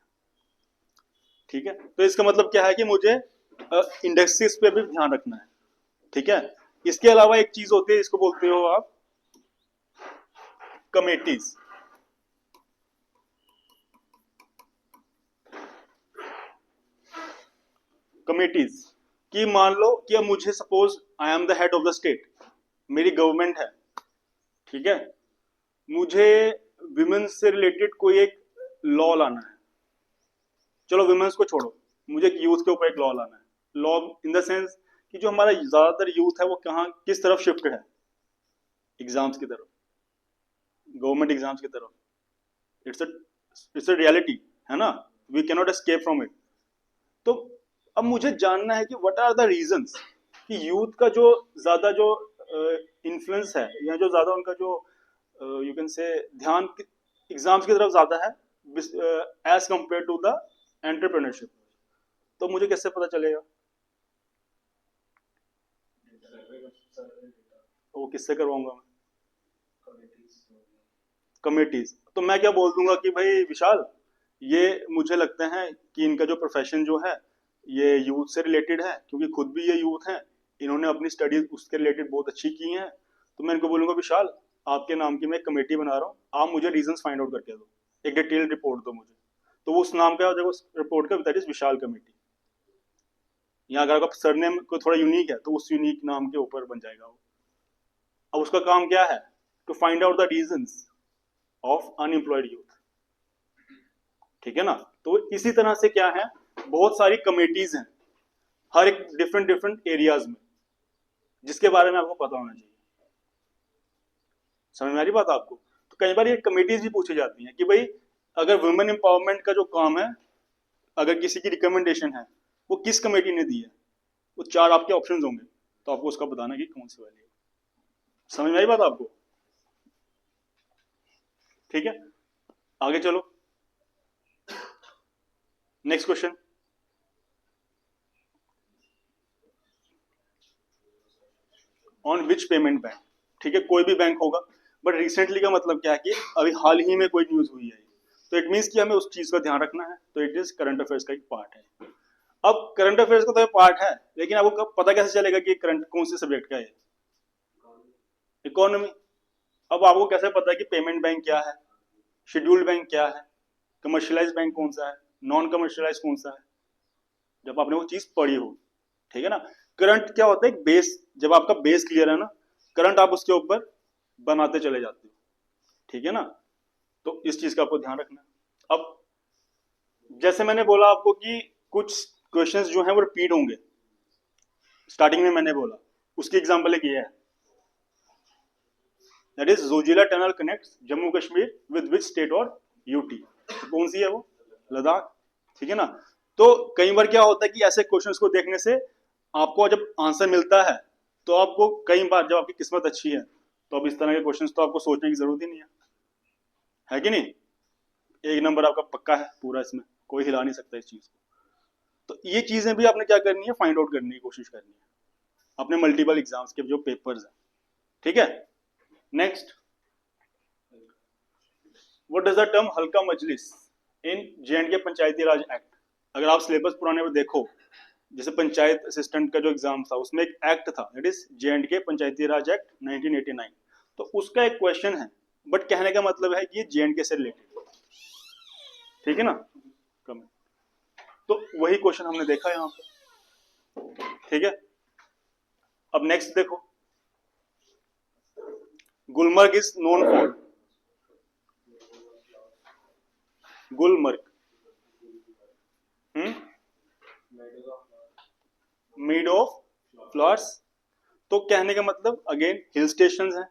ठीक है। तो इसका मतलब क्या है कि मुझे इंडेक्सेस पे भी ध्यान रखना है, ठीक है। इसके अलावा एक चीज होती है, इसको बोलते हो आप कमेटीज। कमेटीज कि मान लो कि अब मुझे suppose I am the head of the state, मेरी गवर्नमेंट है, ठीक है, मुझे विमेन से रिलेटेड कोई एक लॉ लाना है। चलो विमेन्स को छोड़ो, मुझे एक यूथ के ऊपर एक लॉ लाना है। लॉ इन द सेंस कि जो हमारा ज्यादातर यूथ है वो कहाँ किस तरफ शिफ्ट है, एग्जाम्स की तरफ, गवर्नमेंट एग्जाम्स की तरफ। इट्स अ रियलिटी, है ना, we can not escape from it. तो अब मुझे जानना है कि व्हाट आर द रीजंस कि यूथ का जो ज्यादा जो इन्फ्लुएंस है, या जो ज्यादा उनका जो यू कैन से ध्यान एग्जाम्स की तरफ ज्यादा है as compare to the entrepreneurship. तो मुझे कैसे पता चलेगा, वो किससे करवाऊंगा मैं, कमिटीज। तो मैं क्या बोल दूंगा कि भाई विशाल, ये मुझे लगता है कि इनका जो प्रोफेशन जो है ये यूथ से रिलेटेड है, क्योंकि खुद भी ये यूथ हैं, इन्होंने अपनी स्टडीज उसके रिलेटेड बहुत अच्छी की हैं। तो मैं इनको बोलूंगा विशाल, आपके नाम की मैं एक कमेटी बना रहा हूँ, आप मुझे रीजंस फाइंड आउट करके दो, एक डिटेल्ड रिपोर्ट दो मुझे। तो वो उस नाम का देखो रिपोर्ट का दैट इज विशाल कमेटी। यहाँ अगर आपका सरनेम को थोड़ा यूनिक है तो उस यूनिक नाम के ऊपर बन जाएगा वो। अब उसका काम क्या है, to find out the reasons of unemployed youth, ठीक है ना। तो इसी तरह से क्या है, बहुत सारी कमेटीज हैं हर एक डिफरेंट डिफरेंट एरियाज में, जिसके बारे में आपको पता होना चाहिए। समझ में आ रही बात आपको। तो कई बार ये कमेटीज भी पूछी जाती हैं कि भाई अगर वुमेन एम्पावरमेंट का जो काम है, अगर किसी की रिकमेंडेशन है, वो किस कमेटी ने दी है, वो चार आपके ऑप्शंस होंगे, तो आपको उसका बताना कि कौन सी वाली है। समझ में आई बात आपको, ठीक है। आगे चलो, next question. On which payment bank, ठीक है, कोई भी बैंक होगा, बट रिसेंटली का मतलब क्या है कि अभी हाल ही में कोई न्यूज हुई है, तो इट मीन्स कि हमें उस चीज का ध्यान रखना है। तो इट इज करंट अफेयर्स का एक पार्ट है। अब करंट अफेयर्स का तो पार्ट है, लेकिन आपको पता कैसे चलेगा कि करंट कौन से सब्जेक्ट का है, इकोनॉमी। अब आपको कैसे पता है कि पेमेंट बैंक क्या है, शेड्यूल्ड बैंक क्या है, कमर्शियलाइज बैंक कौन सा है, नॉन कमर्शियलाइज कौन सा है, जब आपने वो चीज पढ़ी हो, ठीक है ना। करंट क्या होता है, बेस, जब आपका बेस क्लियर है ना, करंट आप उसके ऊपर बनाते चले जाते हो, ठीक है ना। तो इस चीज का आपको ध्यान रखना। अब जैसे मैंने बोला आपको कि कुछ क्वेश्चंस जो हैं वो रिपीट होंगे, स्टार्टिंग में मैंने बोला, उसकी एग्जांपल एक ये है, that is Zoji La tunnel connects Jammu Kashmir with which state और यूटी। तो कौन सी है वो, लद्दाख, ठीक है ना। तो कई बार क्या होता है कि ऐसे क्वेश्चंस को देखने से आपको जब आंसर मिलता है, तो आपको कई बार जब आपकी किस्मत अच्छी है, तो अब इस तरह के क्वेश्चंस तो आपको सोचने की जरूरत ही नहीं है कि नहीं। एक नंबर आपका पक्का है पूरा, इसमें कोई हिला नहीं सकता इस चीज को। तो ये चीजें भी आपने क्या करनी है, फाइंड आउट करने की कोशिश करनी है अपने मल्टीपल एग्जाम्स के जो पेपर्स हैं, ठीक है। Next, what does the term हल्का मजलिस इन J&K पंचायती राज एक्ट? अगर आप सिलेबस पुराने में देखो, जैसे पंचायत असिस्टेंट का जो एग्जाम था उसमें एक एक्ट था, that is J&K Panchayati Raj act 1989। तो उसका एक क्वेश्चन है, बट कहने का मतलब है कि ये J&K से रिलेटेड, ठीक है ना। कमेंट, तो वही क्वेश्चन हमने देखा यहाँ पे, ठीक है। अब नेक्स्ट देखो, Gulmarg is known for, Gulmarg made of flowers. तो कहने का मतलब अगेन हिल स्टेशन है।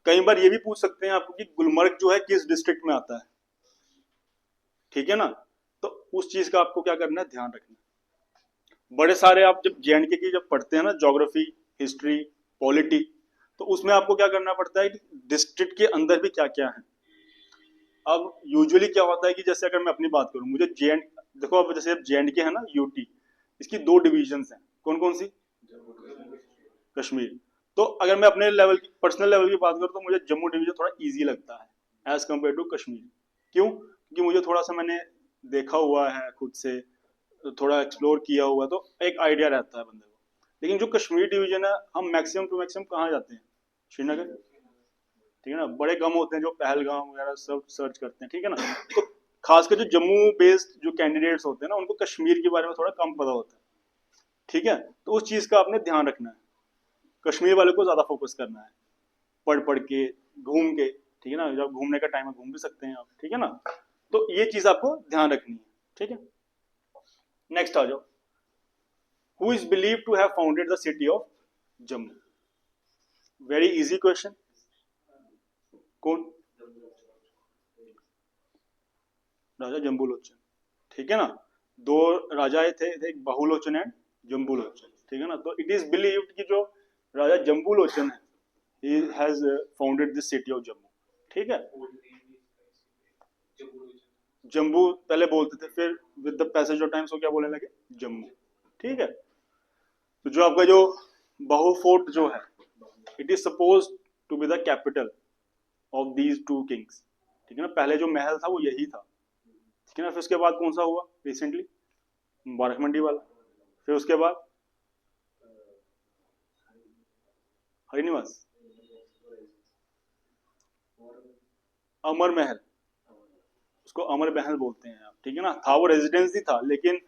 कई बार ये भी पूछ सकते हैं आपको कि गुलमर्ग जो है किस डिस्ट्रिक्ट में आता है, ठीक है ना। तो उस चीज का आपको क्या करना है, ध्यान रखना है। बड़े सारे आप जब J&K की जब पढ़ते हैं ना, ज्योग्राफी, हिस्ट्री, पॉलिटी, तो उसमें आपको क्या करना पड़ता है कि डिस्ट्रिक्ट के अंदर भी क्या क्या है। अब यूजुअली क्या होता है कि जैसे अगर मैं अपनी बात करूं, मुझे देखो अब जैसे J&K है ना, यूटी, इसकी दो डिविजन्स हैं, कौन कौन सी? कश्मीर। तो अगर मैं अपने लेवल की, पर्सनल लेवल की बात करूं, तो मुझे जम्मू डिवीजन थोड़ा इजी लगता है एज कम्पेयर टू कश्मीर। क्यों? क्योंकि मुझे थोड़ा सा मैंने देखा हुआ है खुद से, थोड़ा एक्सप्लोर किया हुआ, तो एक आइडिया रहता है बंदे को। लेकिन जो कश्मीर डिवीजन है, हम मैक्सिमम टू मैक्सिमम कहाँ जाते हैं? श्रीनगर, ठीक है ना। बड़े कम होते हैं जो पहलगाम वगैरह सब सर्च करते हैं, ठीक है ना। तो खासकर जो जम्मू बेस्ड जो कैंडिडेट्स होते हैं ना, उनको कश्मीर के बारे में थोड़ा कम पता होता है, ठीक है। तो उस चीज का आपने ध्यान रखना है, कश्मीर वाले को ज्यादा फोकस करना है, पढ़ पढ़ के, घूम के, ठीक है ना। जब घूमने का टाइम है घूम भी सकते हैं आप, ठीक है ना। तो ये चीज आपको ध्यान रखनी है, ठीक है। नेक्स्ट आ जाओ, who is believe to have founded the city of Jammu? Very easy question, कौन? राजा जम्बूलोचन, ठीक है ना। दो राजा थे, एक बहुलोचन एंड जम्बूलोचन, ठीक है ना। तो इट इज बिलीव्ड कि जो राजा जम्बूलोचन है, he has founded this city of Jammu, ठीक है। जम्बू पहले बोलते थे, फिर with the passage of time so क्या बोलने लगे, जम्मू, ठीक है। तो जो आपका जो बाहु फोर्ट जो है, it is suppose to be the capital of these two kings, ठीक है ना। पहले जो महल था वो यही था, ठीक है ना। फिर उसके बाद कौन सा हुआ रिसेंटली? मुबारक मंडी वाला। फिर उसके बाद हरिनिवास, अमर महल, उसको अमर महल बोलते हैं आप, ठीक है ना। था वो रेजिडेंसी था, लेकिन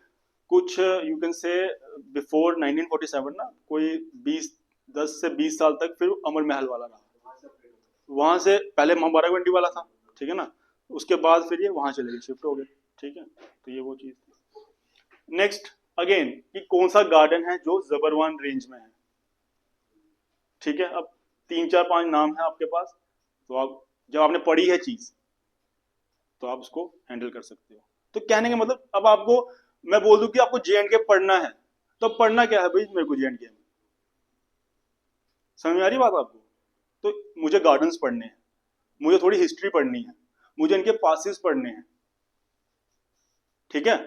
कुछ यू कैन से बिफोर 1947 ना, कोई 10 से 20 साल तक फिर अमर महल वाला रहा। वहां से पहले मुबारक मंडी वाला था, ठीक है ना। उसके बाद फिर ये वहां चले गए, शिफ्ट हो गए, ठीक है। तो ये वो चीज थी। नेक्स्ट अगेन, कि कौन सा गार्डन है जो जबरवान रेंज में है, ठीक है। अब 3 4 5 नाम है आपके पास, तो आप जब आपने पढ़ी है चीज तो आप उसको हैंडल कर सकते हो। तो कहने का मतलब, अब आपको मैं बोल दूं कि आपको J&K पढ़ना है, तो पढ़ना क्या है भाई मेरे को J&K में? समझ में आ रही बात आपको? तो मुझे गार्डन्स पढ़ने हैं, मुझे थोड़ी हिस्ट्री पढ़नी है, मुझे इनके पासिस पढ़ने हैं, ठीक है।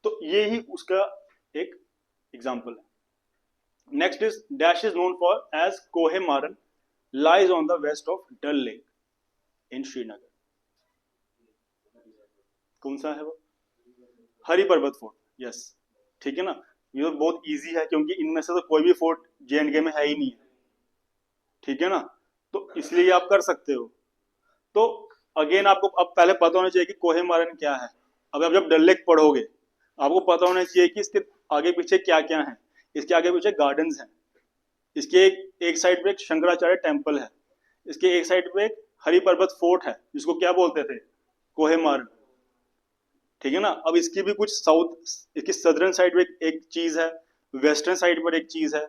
तो ये ही उसका एक एग्जाम्पल है। Next is dash is known for as Kohe Maran lies on the west of Dal lake in Srinagar. कौन सा है वो? हरि पर्वत फोर्ट, यस, ठीक है ना। ये तो बहुत इजी है, क्योंकि इनमें से तो कोई भी फोर्ट J&K में है ही नहीं है, ठीक है ना। तो इसलिए आप कर सकते हो। तो अगेन आपको अब पहले पता होना चाहिए कि कोहे मारन क्या है। अब आप जब डल लेक पढ़ोगे, आपको पता होना चाहिए कि इसके आगे पीछे क्या क्या है। इसके आगे पीछे गार्डन्स हैं, इसके एक साइड पे एक शंकराचार्य टेम्पल है, इसके एक साइड पे एक हरि पर्वत फोर्ट है, जिसको क्या बोलते थे, कोहे मारन, ठीक है ना। अब इसकी भी कुछ साउथ, इसकी सदर्न साइड पे एक चीज है, वेस्टर्न साइड पर एक चीज है।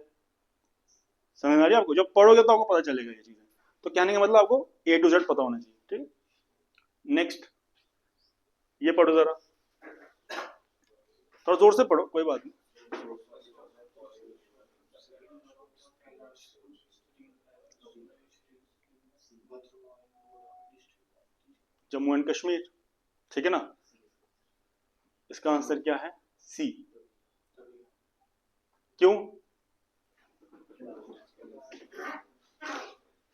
समझ में आ रही है आपको? जब पढ़ोगे तो आपको पता चलेगा ये चीजें। तो कहने का मतलब आपको A to Z पता होना चाहिए, ठीक है। नेक्स्ट ये पढ़ो जरा, थोड़ा जोर से पढ़ो, कोई बात नहीं। जम्मू एंड कश्मीर, ठीक है ना। इसका आंसर क्या है? C, क्यों?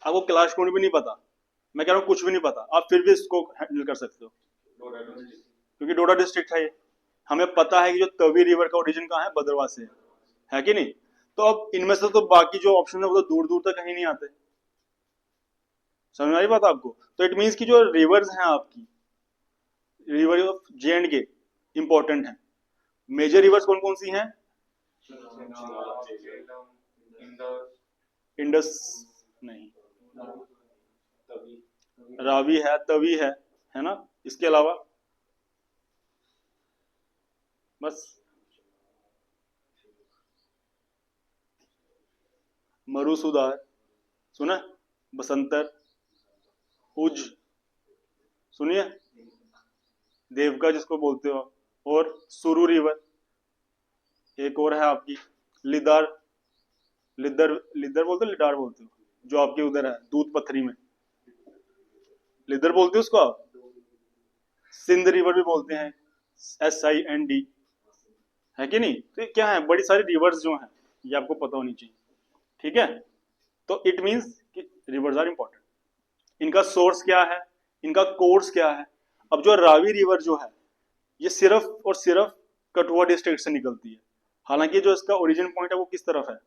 आपको क्लास कोड भी नहीं पता, मैं कह रहा हूँ कुछ भी नहीं पता, आप फिर भी इसको हैंडल कर सकते हो, क्योंकि डोडा डिस्ट्रिक्ट है ये। हमें पता है कि जो तवी रिवर का ओरिजिन कहाँ है, भद्रवाह से है कि नहीं? तो अब इनमें से तो बाकी जो ऑप्शन है वो तो दूर दूर तक कहीं नहीं आते। समझ में आई बात आपको? तो इट मीन्स की जो रिवर्स हैं आपकी, रिवर ऑफ जे एंड के इंपॉर्टेंट है। मेजर रिवर्स कौन कौन सी हैं? इंडस नहीं, रावी है, तवी है ना? इसके अलावा बस मरुसुधार सुना, बसंतर, उज सुनिए, देवका जिसको बोलते हो, और सुरु रिवर, एक और है आपकी लिदार, लिदर लिदर बोलते हो लिडार बोलते हो, जो आपके उधर है दूध पथरी में, लिदर बोलते हो उसको आप। सिंध रिवर भी बोलते हैं, SIND, है कि नहीं? तो ये क्या है, बड़ी सारी रिवर्स जो हैं ये आपको पता होनी चाहिए, ठीक है? तो इट मीन्स कि रिवर्स आर इंपॉर्टेंट। इनका सोर्स क्या है, इनका कोर्स क्या है? अब जो रावी रिवर जो है ये सिर्फ और सिर्फ कठुआ डिस्ट्रिक्ट से निकलती है, हालांकि जो इसका ओरिजिन पॉइंट है वो किस तरफ है?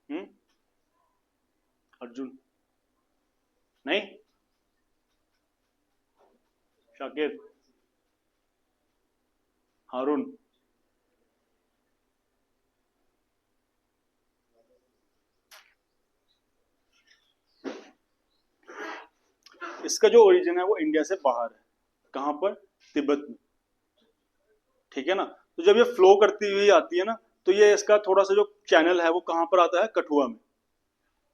हम्म, अर्जुन नहीं, शाकिर, हारून, इसका जो ओरिजिन है वो इंडिया से बाहर है, कहां पर? तिब्बत में, ठीक है ना? तो जब ये फ्लो करती हुई आती है ना, तो ये इसका थोड़ा सा जो चैनल है वो कहां पर आता है? कठुआ में,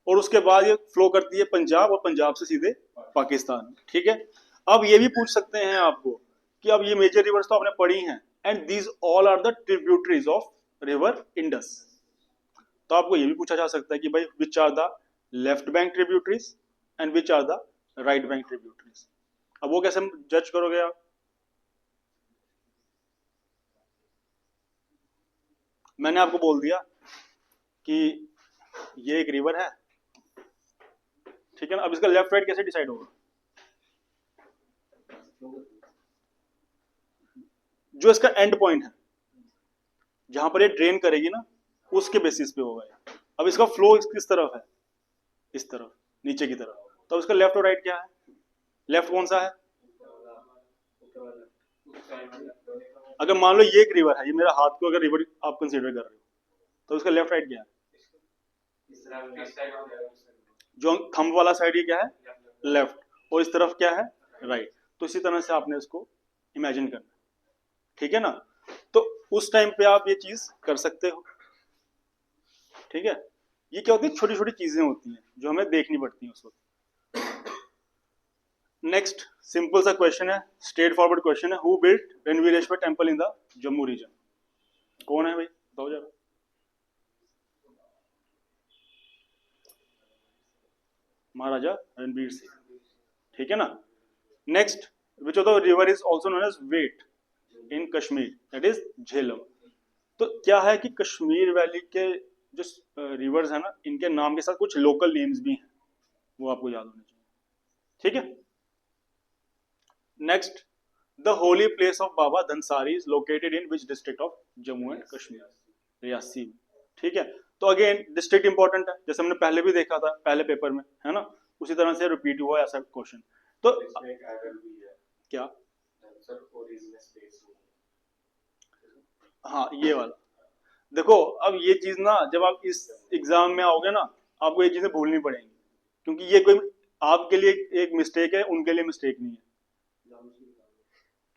और उसके बाद ये फ्लो करती है पंजाब, और पंजाब से सीधे पाकिस्तान, ठीक है? अब ये भी पूछ सकते हैं आपको कि अब ये मेजर रिवर्स तो आपने पढ़ी हैं, and these all are the tributaries of river Indus. तो आपको ये भी पूछा जा सकता है कि भाई which are the left bank tributaries and which are the right bank tributaries. अब वो कैसे जज करोगे आप? मैंने आपको बोल दिया कि ये एक रिवर है, ठीक है ना? अब इसका लेफ्ट राइट कैसे डिसाइड होगा? जो इसका एंड पॉइंट है जहां पर ये ड्रेन करेगी ना, उसके बेसिस पे होगा ये। अब इसका फ्लो किस तरफ है? इस तरफ, नीचे की तरफ। तो इसका लेफ्ट और राइट क्या है? लेफ्ट कौन सा है? अगर मान लो ये एक रिवर है, ये मेरा हाथ को अगर रिवर आप कंसीडर कर रहे हो, तो उसका लेफ्ट राइट क्या है? जो थंब वाला साइड ये क्या है? लेफ्ट, और इस तरफ क्या है? राइट। तो इसी तरह से आपने इसको इमेजिन करना, ठीक है ना? तो उस टाइम पे आप ये चीज कर सकते हो, ठीक है? ये क्या होती है, छोटी छोटी चीजें होती हैं जो हमें देखनी पड़ती हैं उस वक्त। नेक्स्ट सिंपल सा क्वेश्चन है, स्ट्रेट फॉरवर्ड क्वेश्चन है, who built Ranbireshwar temple in the Jammu region? कौन है भाई, बताओ जरा। महाराजा रणवीर सिंह, ठीक है ना? Next, which of the river is also known as Vet in Kashmir? That is Jhelum. तो क्या है कि कश्मीर वैली के जो रिवर्स है ना, इनके नाम के साथ कुछ लोकल नेम्स भी हैं, वो आपको याद होने चाहिए, ठीक है? Next, the holy place of Baba Dhansari is located in which district of Jammu and Kashmir? Reasi, ठीक है? तो अगेन डिस्ट्रिक्ट इंपॉर्टेंट है, जैसे हमने पहले भी देखा था पहले पेपर में, है ना? उसी तरह से रिपीट हुआ ऐसा क्वेश्चन। तो क्या? हाँ, ये वाला देखो, अब ये चीज ना जब आप इस एग्जाम में आओगे ना, आपको ये चीजें भूलनी पड़ेंगी, क्योंकि ये कोई आपके लिए एक मिस्टेक है, उनके लिए मिस्टेक नहीं है,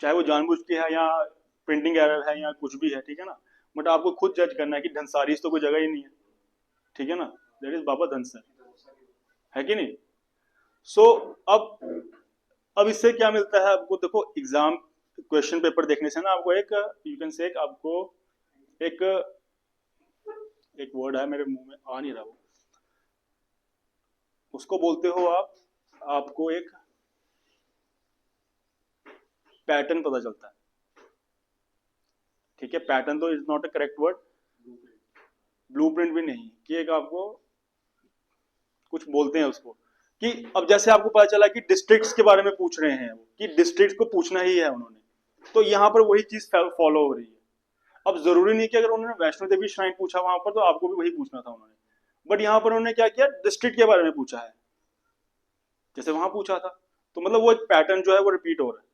चाहे वो जानबूझ के है या प्रिंटिंग एरर है या कुछ भी है, ठीक है ना? बट आपको खुद जज करना है कि धनसारी तो कोई जगह ही नहीं है, ठीक है ना? दैट इज बाबा धनसर, है कि नहीं? सो अब इससे क्या मिलता है आपको? देखो एग्जाम क्वेश्चन पेपर देखने से ना आपको एक, यू कैन से, आपको एक एक वर्ड है मेरे मुंह में आ नहीं रहा वो, उसको बोलते हो आप, आपको एक पैटर्न पता चलता है, ठीक है। पैटर्न तो is not a correct word, blueprint भी नहीं, कि एक आपको कुछ बोलते हैं उसको, कि अब जैसे आपको पता चला कि डिस्ट्रिक्ट्स के बारे में पूछ रहे हैं वो, कि डिस्ट्रिक्ट को पूछना ही है उन्होंने, तो यहाँ पर वही चीज फॉलो हो रही है। अब जरूरी नहीं कि अगर उन्होंने वैष्णो देवी श्राइन पूछा वहां पर तो आपको भी वही पूछना था उन्होंने, बट यहाँ पर उन्होंने क्या किया, डिस्ट्रिक्ट के बारे में पूछा है जैसे वहां पूछा था। तो मतलब वो एक पैटर्न जो है वो रिपीट हो रहा है,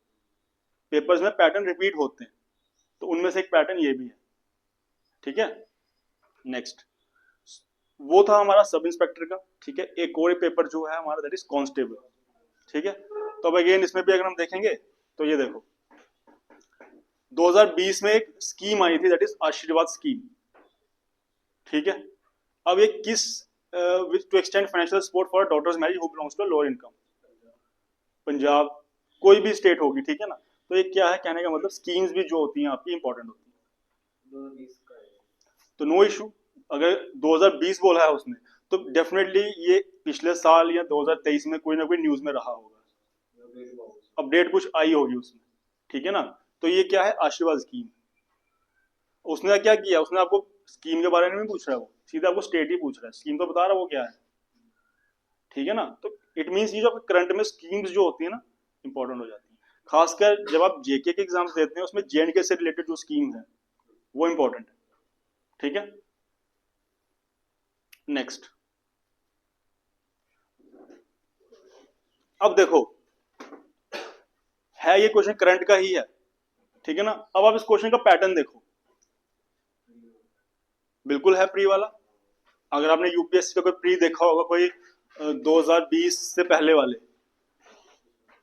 पेपर्स में पैटर्न रिपीट होते हैं, तो उनमें से एक पैटर्न ये भी है, ठीक है। नेक्स्ट, वो था हमारा सब इंस्पेक्टर का, ठीक है। एक और पेपर जो है हमारा दैट इज कांस्टेबल, ठीक है। तो अब अगेन इसमें भी अगर हम देखेंगे तो ये देखो 2020 में एक स्कीम आई थी दैट इज आशीर्वाद स्कीम, ठीक है। अब ये किस to extend financial support for daughters marriage who belongs to lower income, Punjab, कोई भी स्टेट होगी, ठीक है ना। तो ये क्या है, कहने का मतलब स्कीम्स भी जो होती हैं आपकी इंपॉर्टेंट होती है, तो नो इशू। अगर 2020 बोला है उसने तो डेफिनेटली ये पिछले साल या 2023 में कोई ना कोई न्यूज में रहा होगा, अपडेट कुछ आई होगी उसमें, ठीक है ना। तो ये क्या है, आशीर्वाद स्कीम। उसने क्या किया, उसने आपको स्कीम के बारे में नहीं पूछ रहा है, वो सीधा आपको स्टेट ही पूछ रहा है, स्कीम तो बता रहा है वो क्या है, ठीक है ना। तो इट मीन्स ये जो करंट में स्कीम्स जो होती है ना इंपॉर्टेंट हो जाती है, खासकर जब आप जेके के एग्जाम्स देते हैं उसमें जेएंडके से रिलेटेड जो स्कीम है वो इंपॉर्टेंट है, ठीक है। नेक्स्ट, अब देखो है ये क्वेश्चन करंट का ही है, ठीक है ना। अब आप इस क्वेश्चन का पैटर्न देखो, बिल्कुल है प्री वाला। अगर आपने यूपीएससी का कोई प्री देखा होगा, कोई 2020 से पहले वाले,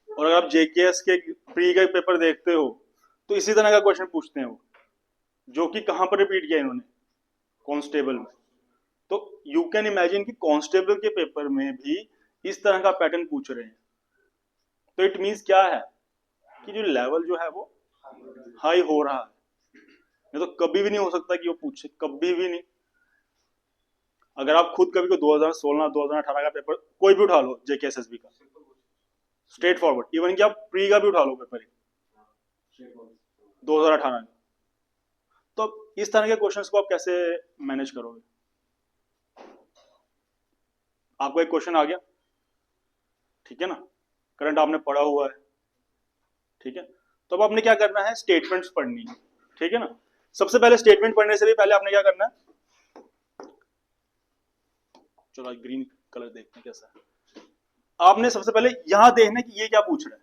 और अगर आप जेकेएस के प्री का पेपर देखते हो तो इसी तरह का क्वेश्चन पूछते हैं वो, जो कि कहां पर रिपीट किया इन्होंने, कांस्टेबल में। तो यू कैन इमेजिन कि कांस्टेबल के पेपर में भी इस तरह का पैटर्न पूछ रहे हैं, तो इट मीन्स क्या है कि जो लेवल जो है वो हाई हो रहा है, नहीं तो कभी भी नहीं हो सकता कि वो पूछे, कभी भी नहीं। अगर आप खुद कभी को 2016 2018 का पेपर कोई भी उठा लो जेके एसएसबी का, स्ट्रेट फॉरवर्ड, इवन कि आप प्री का भी उठा लो पेपर 2018 का, तो इस तरह के क्वेश्चंस को आप कैसे मैनेज करोगे। आपको एक क्वेश्चन आ गया, ठीक है ना, करंट आपने पढ़ा हुआ है, ठीक है। तो अब आपने क्या करना है, स्टेटमेंट्स पढ़नी है, ठीक है ना। सबसे पहले स्टेटमेंट पढ़ने से भी पहले आपने क्या करना है, चलो ग्रीन कलर देखते हैं कैसा है। आपने सबसे पहले यहां देखना कि ये क्या पूछ रहा है।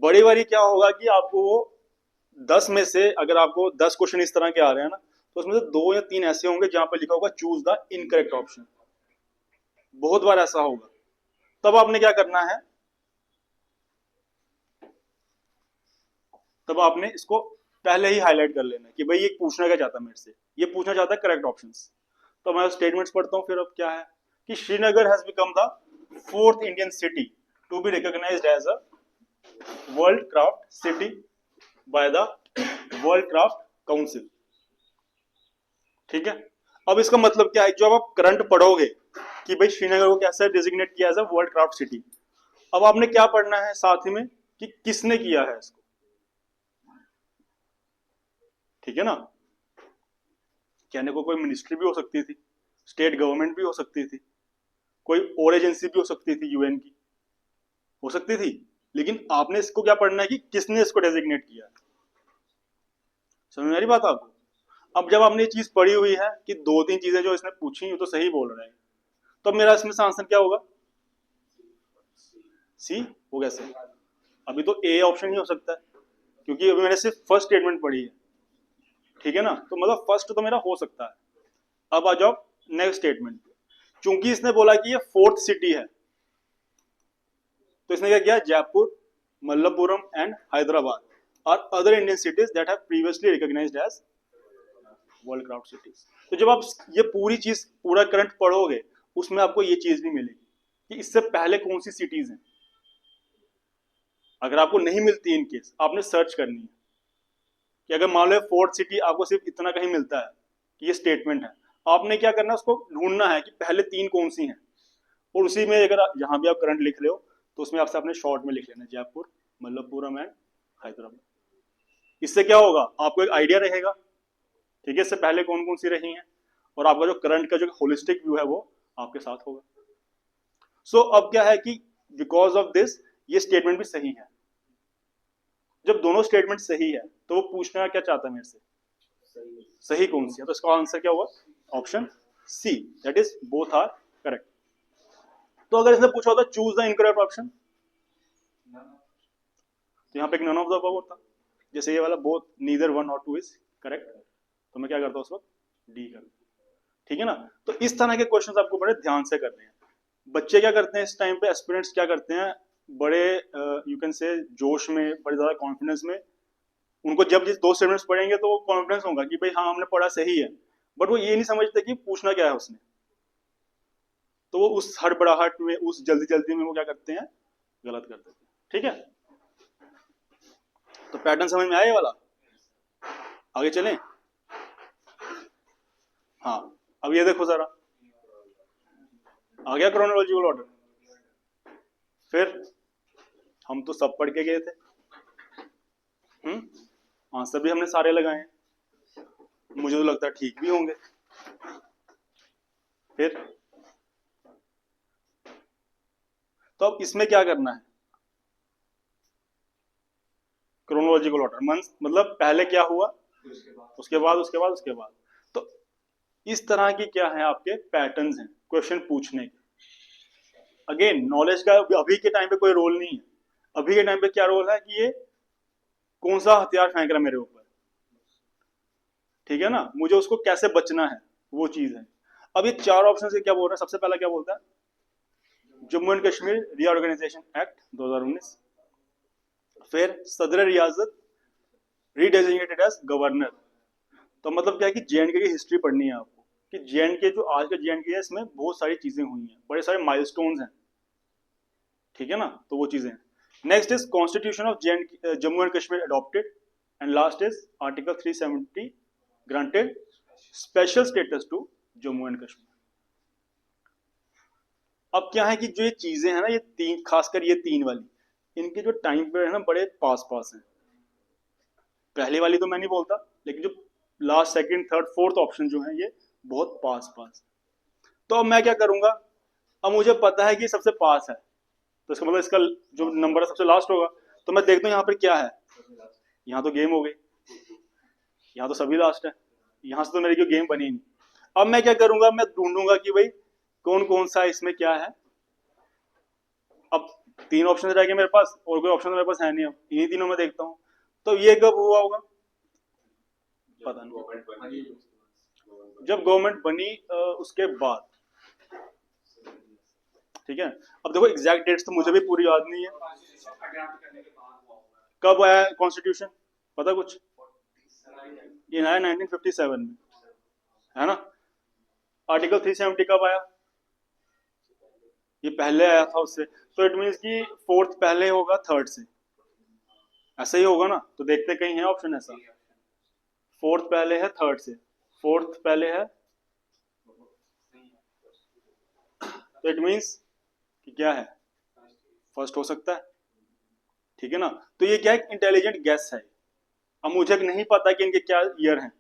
बड़ी बारी क्या होगा कि आपको 10 में से अगर आपको 10 क्वेश्चन इस तरह के आ रहे हैं ना, तो उसमें से 2 या 3 ऐसे होंगे जहां पर लिखा होगा चूज द इनकरेक्ट ऑप्शन, बहुत बार ऐसा होगा। तब आपने क्या करना है, तब आपने इसको पहले ही हाईलाइट कर लेना कि भाई ये पूछना क्या चाहता है मेरे से, ये पूछना चाहता है करेक्ट ऑप्शंस। तो मैं स्टेटमेंट्स पढ़ता हूं, फिर अब क्या है कि Srinagar has become the 4th Indian city to be recognised as a world craft city by the World Craft Council, ठीक है। अब इसका मतलब क्या है, जब आप करंट पढ़ोगे कि भाई श्रीनगर को कैसे डिजिग्नेट किया as a world craft city, अब आपने क्या पढ़ना है साथ ही में कि किसने किया है इसको, ठीक है ना। कहने को कोई मिनिस्ट्री भी हो सकती थी, स्टेट गवर्नमेंट भी हो सकती थी, कोई और एजेंसी भी हो सकती थी, यूएन की हो सकती थी, लेकिन आपने इसको क्या पढ़ना है कि किसने इसको डेजिग्नेट किया। समझ में आ रही बात आपको। अब जब आपने ये चीज पढ़ी हुई है कि 2-3 चीजें जो इसने पूछी वो तो सही बोल रहे हैं, तो मेरा इसमें से आंसर क्या होगा, सी हो कैसे, अभी तो ए ऑप्शन ही हो सकता है, क्योंकि अभी मैंने सिर्फ फर्स्ट स्टेटमेंट पढ़ी है, ठीक है ना। तो मतलब फर्स्ट तो मेरा हो सकता है। अब आ जाओ नेक्स्ट स्टेटमेंट, चूंकि इसने बोला कि ये 4th सिटी है, तो इसने क्या किया, जयपुर, मल्लपुरम एंड हैदराबाद और other Indian cities that have previously recognised as world craft cities. तो जब आप ये पूरी चीज पूरा करंट पढ़ोगे उसमें आपको ये चीज भी मिलेगी कि इससे पहले कौन सी सिटीज हैं। अगर आपको नहीं मिलती इन केस, आपने सर्च करनी है कि अगर मान लो 4th सिटी आपको सिर्फ इतना कहीं मिलता है कि ये स्टेटमेंट है, आपने क्या करना है, उसको ढूंढना है कि पहले 3 कौन सी हैं, और उसी में अगर यहाँ भी आप करंट लिख रहे हो तो उसमें आपसे अपने शॉर्ट में लिख लेना जयपुर, मल्लपुरम एंड हैदराबाद। इससे क्या होगा, आपको एक आइडिया रहेगा, ठीक है, इससे पहले कौन कौन सी रही हैं, और आपका जो करंट का जो होलिस्टिक व्यू है वो आपके साथ होगा। सो अब क्या है कि बिकॉज ऑफ दिस ये स्टेटमेंट भी सही है। जब दोनों स्टेटमेंट सही है तो वो पूछना क्या चाहता है मेरे से, सही कौन सी है, तो इसका आंसर क्या हुआ, option C, that is both are correct. तो अगर इसने पूछा होता चूज द इनकरेक्ट ऑप्शन, तो यहाँ पे एक नन ऑफ द अबव होता, जैसे ये वाला बोथ नीदर वन और टू इज करेक्ट, तो मैं क्या करता हूँ उस वक्त डी करता, ठीक है ना। तो इस तरह के क्वेश्चंस आपको बड़े ध्यान से करने हैं। बच्चे क्या करते हैं इस टाइम पे, एस्पिरेंट्स क्या करते हैं, बड़े यू कैन से जोश में, बड़े ज्यादा कॉन्फिडेंस में, उनको जब जिस 2 स्टेटमेंट्स पढ़ेंगे तो वो कॉन्फिडेंस होगा कि भाई हाँ हमने पढ़ा सही है, बट वो ये नहीं समझते कि पूछना क्या है उसने, तो वो उस हड़बड़ाहट में, उस जल्दी जल्दी में वो क्या करते हैं, गलत कर देते हैं, ठीक है। तो पैटर्न समझ में आया ये वाला, आगे चलें। हाँ, अब ये देखो जरा, आ गया क्रोनोलॉजिकल ऑर्डर। फिर हम तो सब पढ़ के गए थे, आंसर भी हमने सारे लगाए हैं, मुझे तो लगता है ठीक भी होंगे। फिर तो अब इसमें क्या करना है, क्रोनोलॉजिकल ऑर्डर मतलब पहले क्या हुआ, उसके बाद उसके बाद उसके बाद। तो इस तरह की क्या है आपके पैटर्न्स हैं क्वेश्चन पूछने के। अगेन नॉलेज का अभी के टाइम पे कोई रोल नहीं है, अभी के टाइम पे क्या रोल है कि ये कौन सा हथियार फेंक रहा है मेरे ऊपर, ठीक है ना, मुझे उसको कैसे बचना है, वो चीज है। अब ये 4 ऑप्शन से क्या बोल रहा है, सबसे पहला क्या बोलता है, Jammu and Kashmir reorganisation act 2019, फिर सदर रियासत रीडेजिग्नेटेड एज गवर्नर। तो मतलब क्या है कि जेएंडके की हिस्ट्री पढ़नी है आपको, कि जेएंडके जो आज का जेएंडके है इसमें बहुत सारी चीजें हुई हैं, बड़े सारे माइलस्टोन्स हैं, ठीक है ना, तो वो चीजें हैं। Next is constitution of Jammu and Kashmir adopted, and last is article 370 granted special status to Jammu and Kashmir. अब क्या है कि जो ये चीजें हैं ना, ये 3, खासकर ये 3 वाली, इनके जो टाइम पीरियड है ना बड़े पास पास हैं। पहली वाली तो मैं नहीं बोलता, लेकिन जो last, second, third, fourth option जो है ये बहुत पास पास। तो अब मैं क्या करूंगा, अब मुझे पता है कि सबसे पास है, तो इसका मतलब इसका जो नंबर है सबसे लास्ट होगा, तो मैं देखता हूँ यहाँ पर क्या है, यहाँ तो गेम हो गई, यहाँ तो सभी लास्ट है, यहाँ से तो मेरी कोई गेम बनी नहीं। अब मैं क्या करूंगा, मैं ढूंढूंगा कि भाई कौन कौन सा इसमें क्या है। अब 3 ऑप्शन रह गए मेरे पास, और कोई ऑप्शन मेरे पास है नहीं, अब इन्हीं तीनों में देखता हूँ। तो ये कब हुआ होगा, पता नहीं, जब गवर्नमेंट बनी उसके बाद, ठीक है। अब देखो एग्जैक्ट डेट्स तो मुझे भी पूरी याद नहीं है, कब आया कॉन्स्टिट्यूशन, पता कुछ, ये आया 1957 में, है ना। आर्टिकल 370 कब आया, ये पहले आया था उससे, तो इट मीन्स कि फोर्थ पहले होगा थर्ड से, ऐसा ही होगा ना। तो देखते कहीं है ऑप्शन ऐसा, फोर्थ पहले है थर्ड से, फोर्थ पहले है, तो इट मीन्स कि क्या है, फर्स्ट हो सकता है, ठीक है ना। तो ये क्या है, इंटेलिजेंट गैस है। अब मुझे नहीं पता कि इनके क्या ईयर हैं,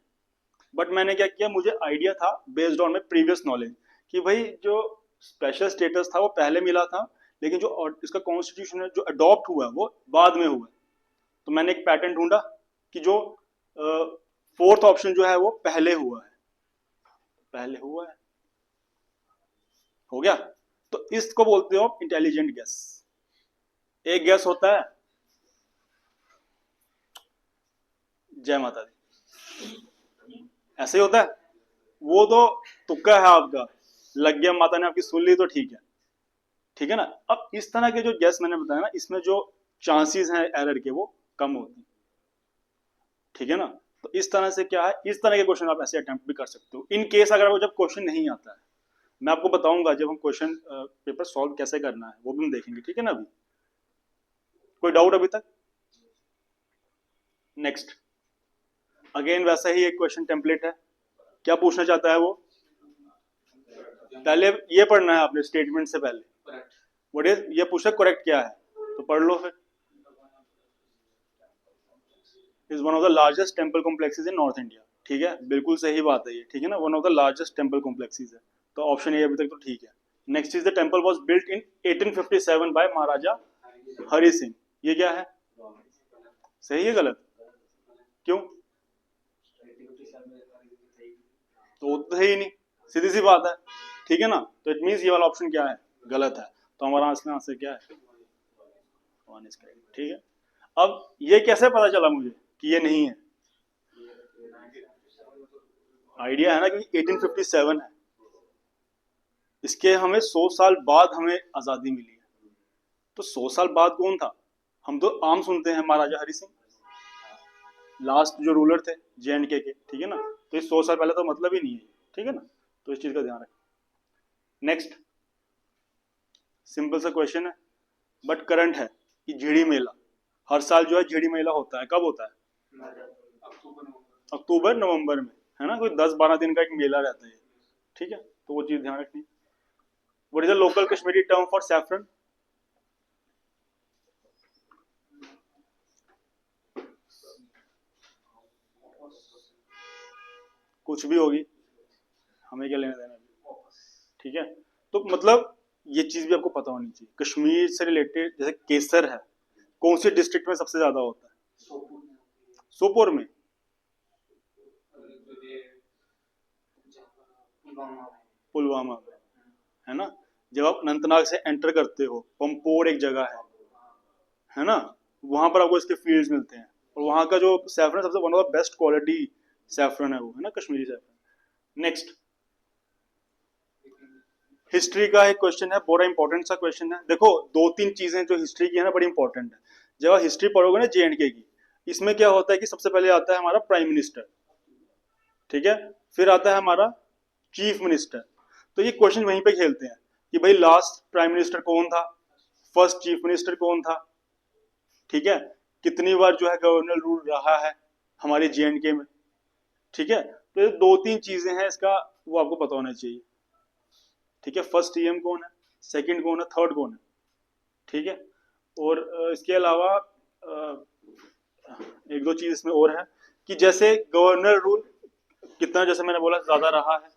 बट मैंने क्या किया, मुझे आइडिया था based on my previous knowledge कि भाई जो स्पेशल स्टेटस था वो पहले मिला था, लेकिन जो इसका कॉन्स्टिट्यूशन है जो अडॉप्ट हुआ वो बाद में हुआ। तो मैंने एक पैटर्न ढूंढा कि जो फोर्थ ऑप्शन जो है वो पहले हुआ है, पहले हुआ है, हो गया। तो इसको बोलते हो इंटेलिजेंट गैस। एक गैस होता है, जय माता दी, ऐसे ही होता है, वो तो तुक्का है आपका, लग गया, माता ने आपकी सुन ली तो ठीक है, ठीक है ना। अब इस तरह के जो गैस मैंने बताया ना, इसमें जो चांसेस हैं एरर के वो कम होते हैं, ठीक है ना। तो इस तरह से क्या है, इस तरह के क्वेश्चन आप ऐसे अटेम्प्ट भी कर सकते हो इन केस अगर वो जब क्वेश्चन नहीं आता है। मैं आपको बताऊंगा जब हम क्वेश्चन पेपर सॉल्व कैसे करना है वो भी हम देखेंगे, ठीक है ना। अभी कोई डाउट अभी तक, नेक्स्ट। अगेन वैसा ही एक क्वेश्चन टेम्पलेट है, क्या पूछना चाहता है वो, पहले ये पढ़ना है आपने स्टेटमेंट से पहले। व्हाट इज, ये पूछा करेक्ट क्या है, तो पढ़ लो फिर। Is one of the largest temple complexes in north India. ठीक है, बिल्कुल सही बात है ये, ठीक है ना, one of the largest temple complexes है, तो ऑप्शन ए अभी तक तो ठीक है। Next is the temple was built in 1857 by Maharaja Hari Singh. ये क्या है, सही है गलत, क्यों, तो है ही नहीं, सीधी सी बात है, ठीक है ना, तो इट मींस ये वाला ऑप्शन क्या है, गलत है, तो हमारा आंसर क्या है, वन इज करेक्ट। ठीक है, अब ये कैसे पता चला मुझे कि ये नहीं है, आइडिया है ना, क्योंकि 1857 है, इसके हमें 100 साल बाद हमें आजादी मिली है, तो 100 साल बाद कौन था, हम तो आम सुनते हैं महाराजा हरि सिंह, लास्ट जो रूलर थे जे.एंड.के के, ठीक है ना, तो इस 100 साल पहले तो मतलब ही नहीं है, ठीक है ना, तो इस चीज का ध्यान रखें। नेक्स्ट सिंपल सा क्वेश्चन है बट करंट है कि झिड़ी मेला हर साल जो है झिड़ी मेला होता है, कब होता है, अक्टूबर नवंबर में, है ना, कोई 10-12 दिन का एक मेला रहता है, ठीक है, तो वो चीज ध्यान रखनी। What is the local Kashmiri term for saffron, कुछ भी होगी, हमें क्या लेना देना, ठीक है, तो मतलब ये चीज भी आपको पता होनी चाहिए, कश्मीर से रिलेटेड जैसे केसर है, कौन सी डिस्ट्रिक्ट में सबसे ज्यादा होता है, सोपोर में, पुलवामा में, है ना, जब आप अनंतनाग से एंटर करते हो, पंपोर एक जगह है ना, वहां पर आपको इसके फील्ड्स मिलते हैं, और वहां का जो सैफरन सबसे one of the best quality saffron है वो, है ना, कश्मीरी सैफरन। नेक्स्ट हिस्ट्री का एक क्वेश्चन है, बड़ा इंपॉर्टेंट सा क्वेश्चन है, देखो 2-3 चीजें जो हिस्ट्री की है ना बड़ी इंपॉर्टेंट है, जब आप हिस्ट्री पढ़ोगे ना जे.एंड.के की, इसमें क्या होता है कि सबसे पहले आता है हमारा प्राइम मिनिस्टर, ठीक है, फिर आता है हमारा चीफ मिनिस्टर, तो ये क्वेश्चन वहीं पे खेलते हैं कि भाई लास्ट प्राइम मिनिस्टर कौन था, फर्स्ट चीफ मिनिस्टर कौन था, ठीक है, कितनी बार जो है गवर्नर रूल रहा है हमारे जे.एंड.के में, ठीक है, तो ये 2-3 चीजें हैं इसका, वो आपको पता होना चाहिए, ठीक है, फर्स्ट सीएम कौन है, सेकंड कौन है, थर्ड कौन है, ठीक है, और इसके अलावा एक दो चीज इसमें और है कि जैसे गवर्नर रूल कितना, जैसे मैंने बोला ज्यादा रहा है,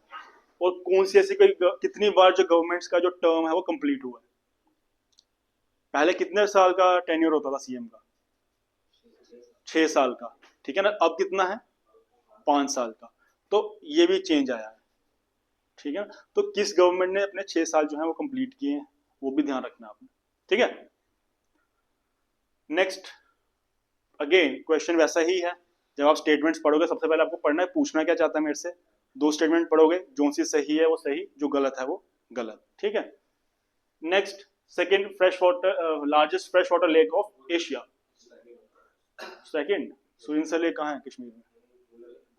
और कौन सी ऐसी कोई कितनी बार जो गवर्नमेंट्स का जो टर्म है वो कंप्लीट हुआ है, पहले कितने साल का टेन्योर होता था सीएम का, 6 साल का, ठीक है ना, अब कितना है, 5 साल का, तो ये भी चेंज आया है, ठीक है, तो किस गवर्नमेंट ने अपने 6 साल जो है वो कंप्लीट किए हैं, वो भी ध्यान रखना आपने, ठीक है। नेक्स्ट अगेन क्वेश्चन वैसा ही है, जब आप स्टेटमेंट्स पढ़ोगे सबसे पहले आपको पढ़ना है पूछना क्या चाहता है मेरे से, 2 स्टेटमेंट पढ़ोगे, जो सी सही है वो सही, जो गलत है वो गलत, ठीक है। Next second fresh water largest fresh water lake of Asia, second Surinsar lake कहाँ है कश्मीर में,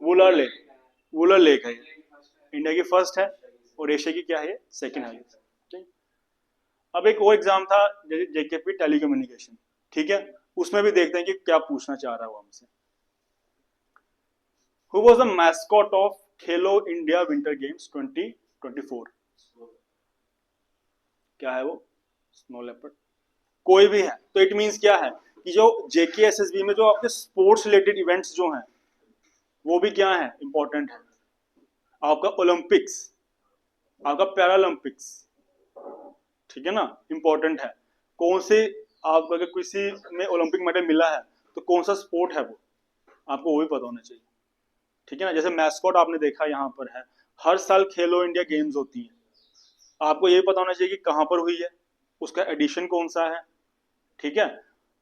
वुलर लेक, वुलर लेक है ये, इंडिया की फर्स्ट है और एशिया की क्या है, सेकंड है। अब एक और एग्जाम था जेकेपी टेलीकम्युनिकेशन, ठीक है, उसमें भी देखते हैं कि क्या पूछना चाह रहा है वो हमसे। Who was the mascot of Khelo India winter games 2024, क्या है वो, स्नो लेपर्ड, कोई भी है, तो इट मींस क्या है कि जो जेकेएसएसबी में जो आपके स्पोर्ट्स रिलेटेड इवेंट्स जो हैं वो भी क्या है, इंपॉर्टेंट है, आपका ओलंपिक्स, आपका पैरालंपिक्स, ठीक है ना, इंपॉर्टेंट है, कौन से आपको अगर किसी में ओलंपिक मेडल मिला है तो कौन सा स्पोर्ट है वो, आपको वो भी पता होना चाहिए, ठीक है ना, जैसे मैस्कॉट आपने देखा यहाँ पर है, हर साल खेलो इंडिया गेम्स होती है, आपको ये पता होना चाहिए कि कहाँ पर हुई है, उसका एडिशन कौन सा है, ठीक है,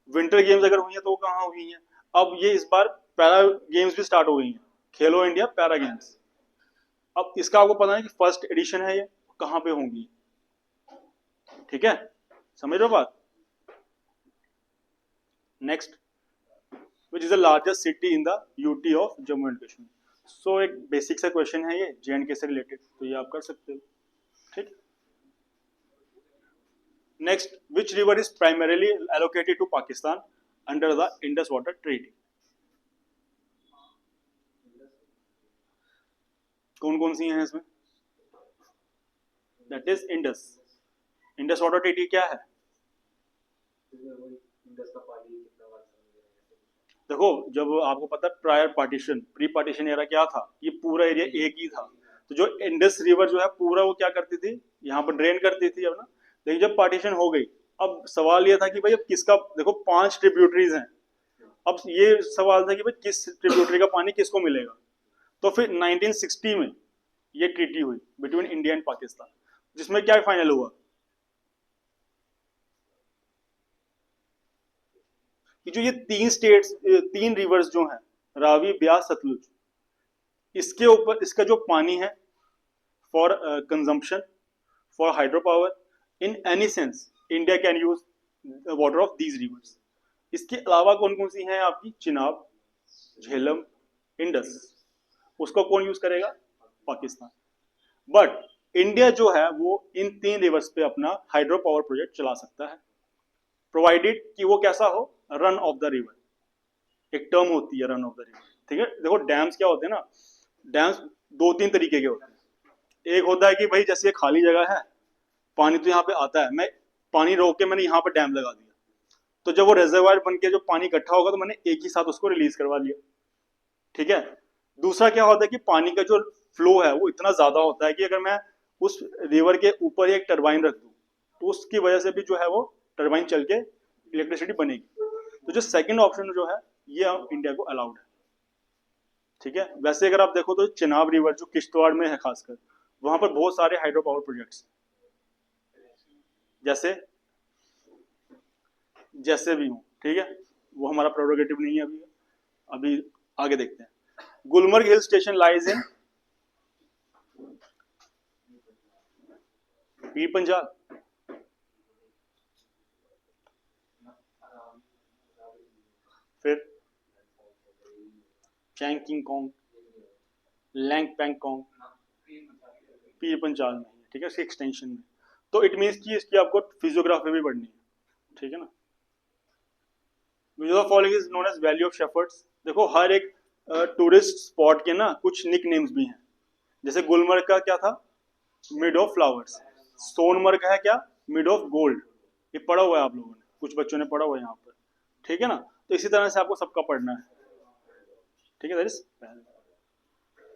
विंटर गेम्स अगर हुई है तो वो कहाँ हुई है, अब ये इस बार पैरा गेम्स भी स्टार्ट हो गई हैं, खेलो इंडिया पैरा गेम्स, अब इसका आपको पता है कि फर्स्ट एडिशन है ये, कहाँ पे होंगी, ठीक है, समझ रहे हो बात। Next which is the largest city in the UT of Jammu and Kashmir, so एक बेसिक सा क्वेश्चन है ये जे.एंड.के से रिलेटेड, तो ये आप कर सकते हो, ठीक। Next which river is primarily allocated to Pakistan under the Indus water treaty, कौन कौन सी हैं इसमें, that is Indus. Indus water treaty क्या है? देखो, जब आपको पता है prior partition, pre partition era क्या था, ये पूरा एरिया एक ही था। तो जो इंडस रिवर जो है पूरा वो क्या करती थी, यहाँ पर ड्रेन करती थी अब ना। लेकिन जब पार्टीशन हो गई, अब सवाल ये था कि भाई अब किसका, देखो 5 ट्रिब्यूटरीज हैं, अब ये सवाल था कि भाई किस ट्रिब्यूटरी का पानी किसको मिलेगा। तो फिर 1960 में ये ट्रीटी हुई बिटवीन इंडिया एंड पाकिस्तान, जिसमें क्या फाइनल हुआ कि जो ये 3 स्टेट्स, 3 रिवर्स जो हैं, रावी, ब्यास, सतलुज, इसके ऊपर इसका जो पानी है for consumption, for hydro power, in any sense India can use water of these rivers. इसके अलावा कौन कौन सी हैं आपकी? चिनाब, झेलम, इंडस, उसको कौन यूज करेगा? पाकिस्तान। बट इंडिया जो है वो इन 3 रिवर्स पे अपना हाइड्रो पावर प्रोजेक्ट चला सकता है, प्रोवाइडेड कि वो कैसा हो, रन ऑफ द रिवर। एक टर्म होती है रन ऑफ द रिवर, ठीक है। देखो डैम्स क्या होते हैं ना, डैम्स 2-3 तरीके के होते हैं। एक होता है कि भाई जैसे ये खाली जगह है, पानी तो यहाँ पे आता है, मैं पानी रोक के मैंने यहाँ पे डैम लगा दिया, तो जब वो रिजर्वायर बन के जो पानी इकट्ठा होगा तो मैंने एक ही साथ उसको रिलीज करवा लिया, ठीक है। दूसरा क्या होता है कि पानी का जो फ्लो है वो इतना ज्यादा होता है कि अगर मैं उस रिवर के ऊपर एक टरबाइन रख दूं तो उसकी वजह से भी जो है वो टरबाइन चल के इलेक्ट्रिसिटी बनेगी। तो जो सेकंड ऑप्शन जो है ये इंडिया को अलाउड है, ठीक है। वैसे अगर आप देखो तो चिनाब रिवर जो किश्तवाड़ में है खासकर, वहां पर बहुत सारे हाइड्रो पावर प्रोजेक्ट्स, जैसे जैसे भी हो, ठीक है, वो हमारा प्रोरोगेटिव नहीं है अभी। अभी आगे देखते हैं। Gulmarg hill station lies in Pir Panjal, फिर चैंग किंग कॉन्ग, लैंग पैंग कॉन्ग, पीर पंजाल में, ठीक है, इसके एक्सटेंशन में। तो इट मीन्स कि इसकी आपको फिजियोग्राफी भी पढ़नी है, ठीक है ना। Which of following is known as valley of shepherds. देखो हर एक टूरिस्ट स्पॉट के ना कुछ निक नेम्स भी हैं। जैसे गुलमर्ग का क्या था? Mid of flowers. सोनमर्ग है क्या? Mid of gold. ये पढ़ा हुआ है आप लोगों ने, कुछ बच्चों ने पढ़ा हुआ है यहाँ पर, ठीक है ना। तो इसी तरह से आपको सबका पढ़ना है, ठीक है।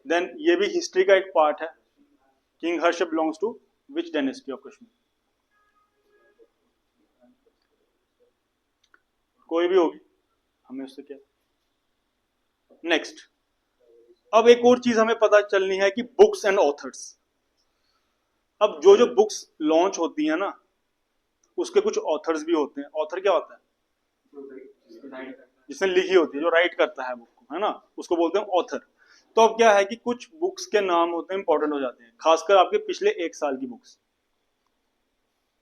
देन ये भी हिस्ट्री का एक पार्ट है। King Harsha belongs to which dynasty of Kashmir? कोई भी होगी, हमें उससे क्या। नेक्स्ट, अब एक और चीज हमें पता चलनी है कि बुक्स एंड ऑथर्स। अब जो जो बुक्स लॉन्च होती है ना, उसके कुछ ऑथर्स भी होते हैं। ऑथर क्या होता है? जिसने लिखी होती है, जो राइट करता है बुक को, है ना, उसको बोलते हैं ऑथर। तो अब क्या है कि कुछ बुक्स के नाम होते हैं इंपॉर्टेंट हो जाते हैं, खासकर आपके पिछले 1 साल की बुक्स,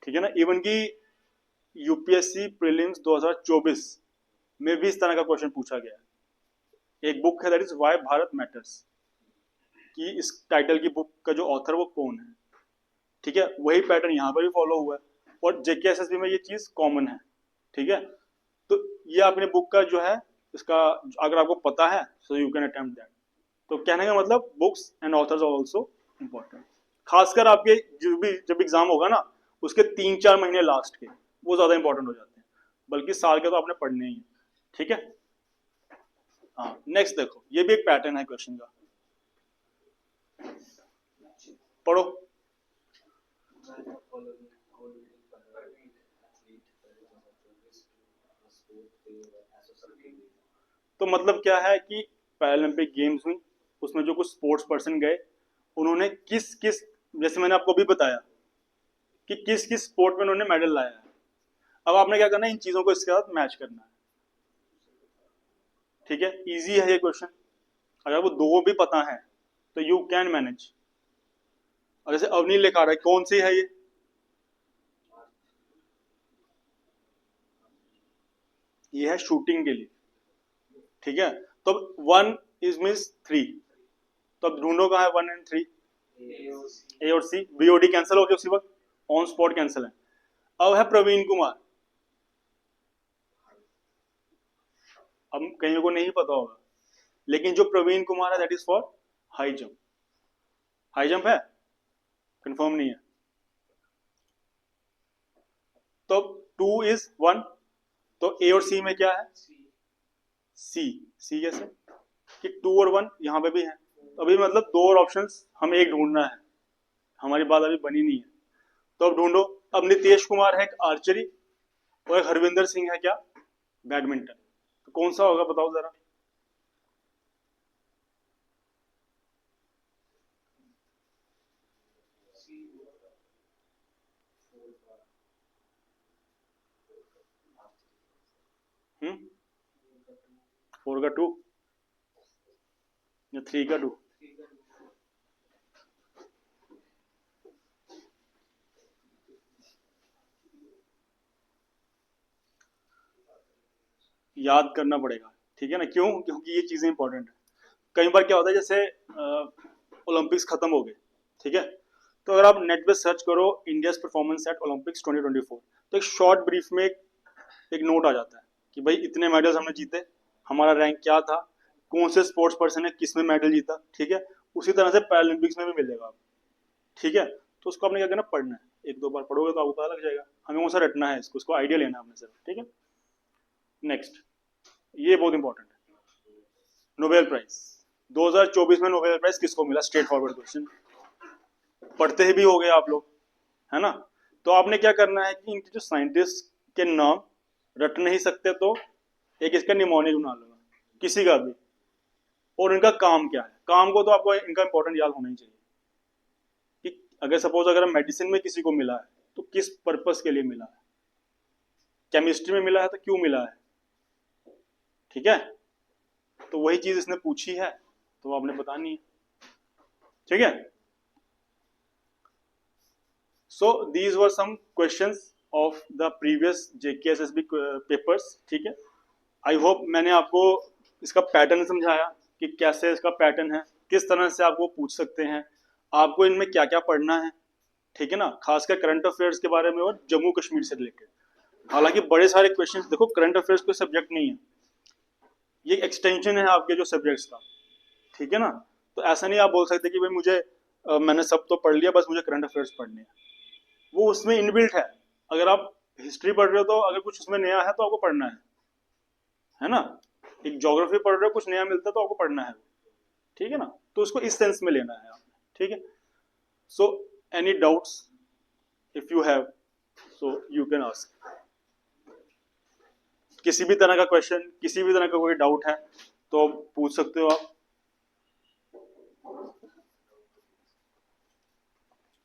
ठीक है ना। इवन की यूपीएससी प्रीलिम्स 2024 में भी इस तरह का क्वेश्चन पूछा गया है। एक बुक है that is why Bharat matters, कि इस टाइटल की बुक का जो ऑथर वो कौन है, ठीक है। वही पैटर्न यहाँ पर भी फॉलो हुआ है और जेके एसएसबी में ये चीज कॉमन है, ठीक है। तो ये अपने बुक का जो है, इसका अगर आपको पता है so you can attempt that. तो कहने का मतलब books and authors are also important. खासकर आपके जो भी जब एग्जाम होगा ना, उसके 3-4 महीने लास्ट के वो ज्यादा इंपॉर्टेंट हो जाते हैं, बल्कि साल के तो आपने पढ़ने ही है, ठीक है। हाँ, नेक्स्ट देखो, ये भी एक पैटर्न है क्वेश्चन का, पढ़ो। तो मतलब क्या है कि पैरालंपिक गेम्स हुई, उसमें जो कुछ स्पोर्ट्स पर्सन गए, उन्होंने किस किस, जैसे मैंने आपको भी बताया कि किस किस स्पोर्ट में उन्होंने मेडल लाया है। अब आपने क्या करना है, इन चीजों को इसके साथ मैच करना है, ठीक है। इजी है ये क्वेश्चन, अगर वो दो भी पता है तो यू कैन मैनेज। और जैसे अवनील लिखा रहा है, कौन सी है ये है शूटिंग के लिए, ठीक है। तो 1 इज मीन्स 3, तो अब ढूंढो कहाँ है 1 एंड 3, ए और सी। बीओडी कैंसिल हो गया उसी वक्त, ऑन स्पॉट कैंसिल है। अब है प्रवीण कुमार। अब कईयों को नहीं पता होगा, लेकिन जो प्रवीण कुमार है that is for high jump. High jump है, कंफर्म नहीं है, तो 2 is 1, तो ए और सी में क्या है, सी कैसे कि 2 और 1 यहाँ पे भी है, तो अभी मतलब 2 और ऑप्शंस हमें एक ढूंढना है, हमारी बात अभी बनी नहीं है, तो अब ढूंढो। अब नीतीश कुमार है आर्चरी और हरविंदर सिंह है क्या, बैडमिंटन, तो कौन सा होगा बताओ जरा। हम्म 4 का 2 या 3 का 2, याद करना पड़ेगा, ठीक है ना, क्यों, क्योंकि ये चीजें इंपॉर्टेंट है। कई बार क्या होता है, जैसे ओलंपिक्स खत्म हो गए, ठीक है, तो अगर आप नेट पे सर्च करो इंडियाज परफॉर्मेंस एट ओलंपिक्स 2024, तो एक शॉर्ट ब्रीफ में एक नोट आ जाता है कि भाई इतने मेडल्स हमने जीते, हमारा रैंक क्या था, कौन से स्पोर्ट्स पर्सन ने किस में मेडल जीता, ठीक है। उसी तरह से पैरालंपिक्स में भी मिलेगा आपको, ठीक है। तो उसको आपने क्या करना, पढ़ना है, एक दो बार पढ़ोगे तो आपको पता लग जाएगा, हमें कौन सा रटना है इसको, उसको आइडिया लेना है अपने से, ठीक है। नेक्स्ट, ये बहुत इंपॉर्टेंट है, नोबेल प्राइज 2024 में नोबेल प्राइज किसको मिला, स्ट्रेट फॉरवर्ड क्वेश्चन, पढ़ते ही भी हो गए आप लोग, है ना। तो आपने क्या करना है कि इनके जो साइंटिस्ट के नाम रट नहीं सकते तो एक इसका निमोनिक बना लूंगा, किसी का भी, और इनका काम क्या है, काम को तो आपको इनका इंपॉर्टेंट याद होना ही चाहिए कि अगर सपोज अगर मेडिसिन में किसी को मिला है तो किस पर्पस के लिए मिला है, केमिस्ट्री में मिला है तो क्यों मिला है, ठीक है। तो वही चीज इसने पूछी है तो आपने बतानी है, ठीक है। So these were some questions of the previous JKSSB papers, ठीक है। आई होप मैंने आपको इसका पैटर्न समझाया कि कैसे इसका पैटर्न है, किस तरह से आपको पूछ सकते हैं, आपको इनमें क्या क्या पढ़ना है, ठीक है ना, खासकर करंट अफेयर्स के बारे में और जम्मू कश्मीर से रिलेटेड। हालांकि बड़े सारे क्वेश्चंस, देखो करंट अफेयर्स कोई सब्जेक्ट नहीं है, ये एक्सटेंशन है आपके जो सब्जेक्ट्स का, ठीक है ना। तो ऐसा नहीं आप बोल सकते कि भाई मुझे मैंने सब तो पढ़ लिया बस मुझे करंट अफेयर्स पढ़ने हैं, वो उसमें इनबिल्ट है। अगर आप हिस्ट्री पढ़ रहे हो तो अगर कुछ उसमें नया है तो आपको पढ़ना है ना। एक ज्योग्राफी पढ़ रहे हो कुछ नया मिलता है तो आपको पढ़ना है, ठीक है ना। तो उसको इस सेंस में लेना है आपने, ठीक है। So any doubts if you have so you can ask, किसी भी तरह का क्वेश्चन, किसी भी तरह का कोई डाउट है तो पूछ सकते हो आप।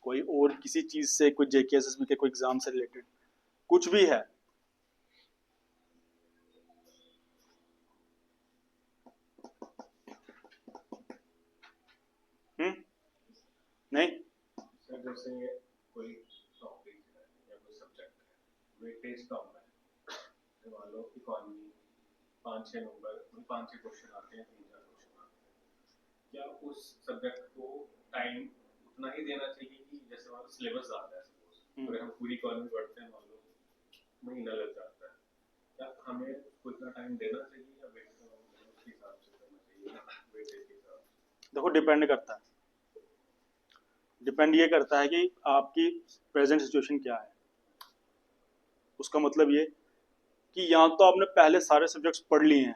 कोई और किसी चीज से, कोई जेकेएसएसबी के कोई एग्जाम से रिलेटेड कुछ भी है। नहीं
सर जैसे कोई टॉपिक है या कोई सब्जेक्ट है वेटेज कम है, मान लो इकोनॉमी 5-6 नंबर, 5-6 क्वेश्चन आते हैं, 3-4 क्वेश्चन आते हैं, क्या उस सब्जेक्ट को टाइम उतना ही देना चाहिए कि जैसे मान लो सिलेबस ज़्यादा है, सपोज अगर हम पूरी इकोनॉमी पढ़ते हैं मान लो महीना लग जाता है, क्या हमें उसको इतना टाइम देना चाहिए या वेटेज उसके हिसाब से करना चाहिए, वेटेज के हिसाब से।
देखो डिपेंड करता है, डिपेंड ये करता है कि आपकी प्रेजेंट सिचुएशन क्या है। उसका मतलब ये कि या तो आपने पहले सारे सब्जेक्ट्स पढ़ लिए हैं,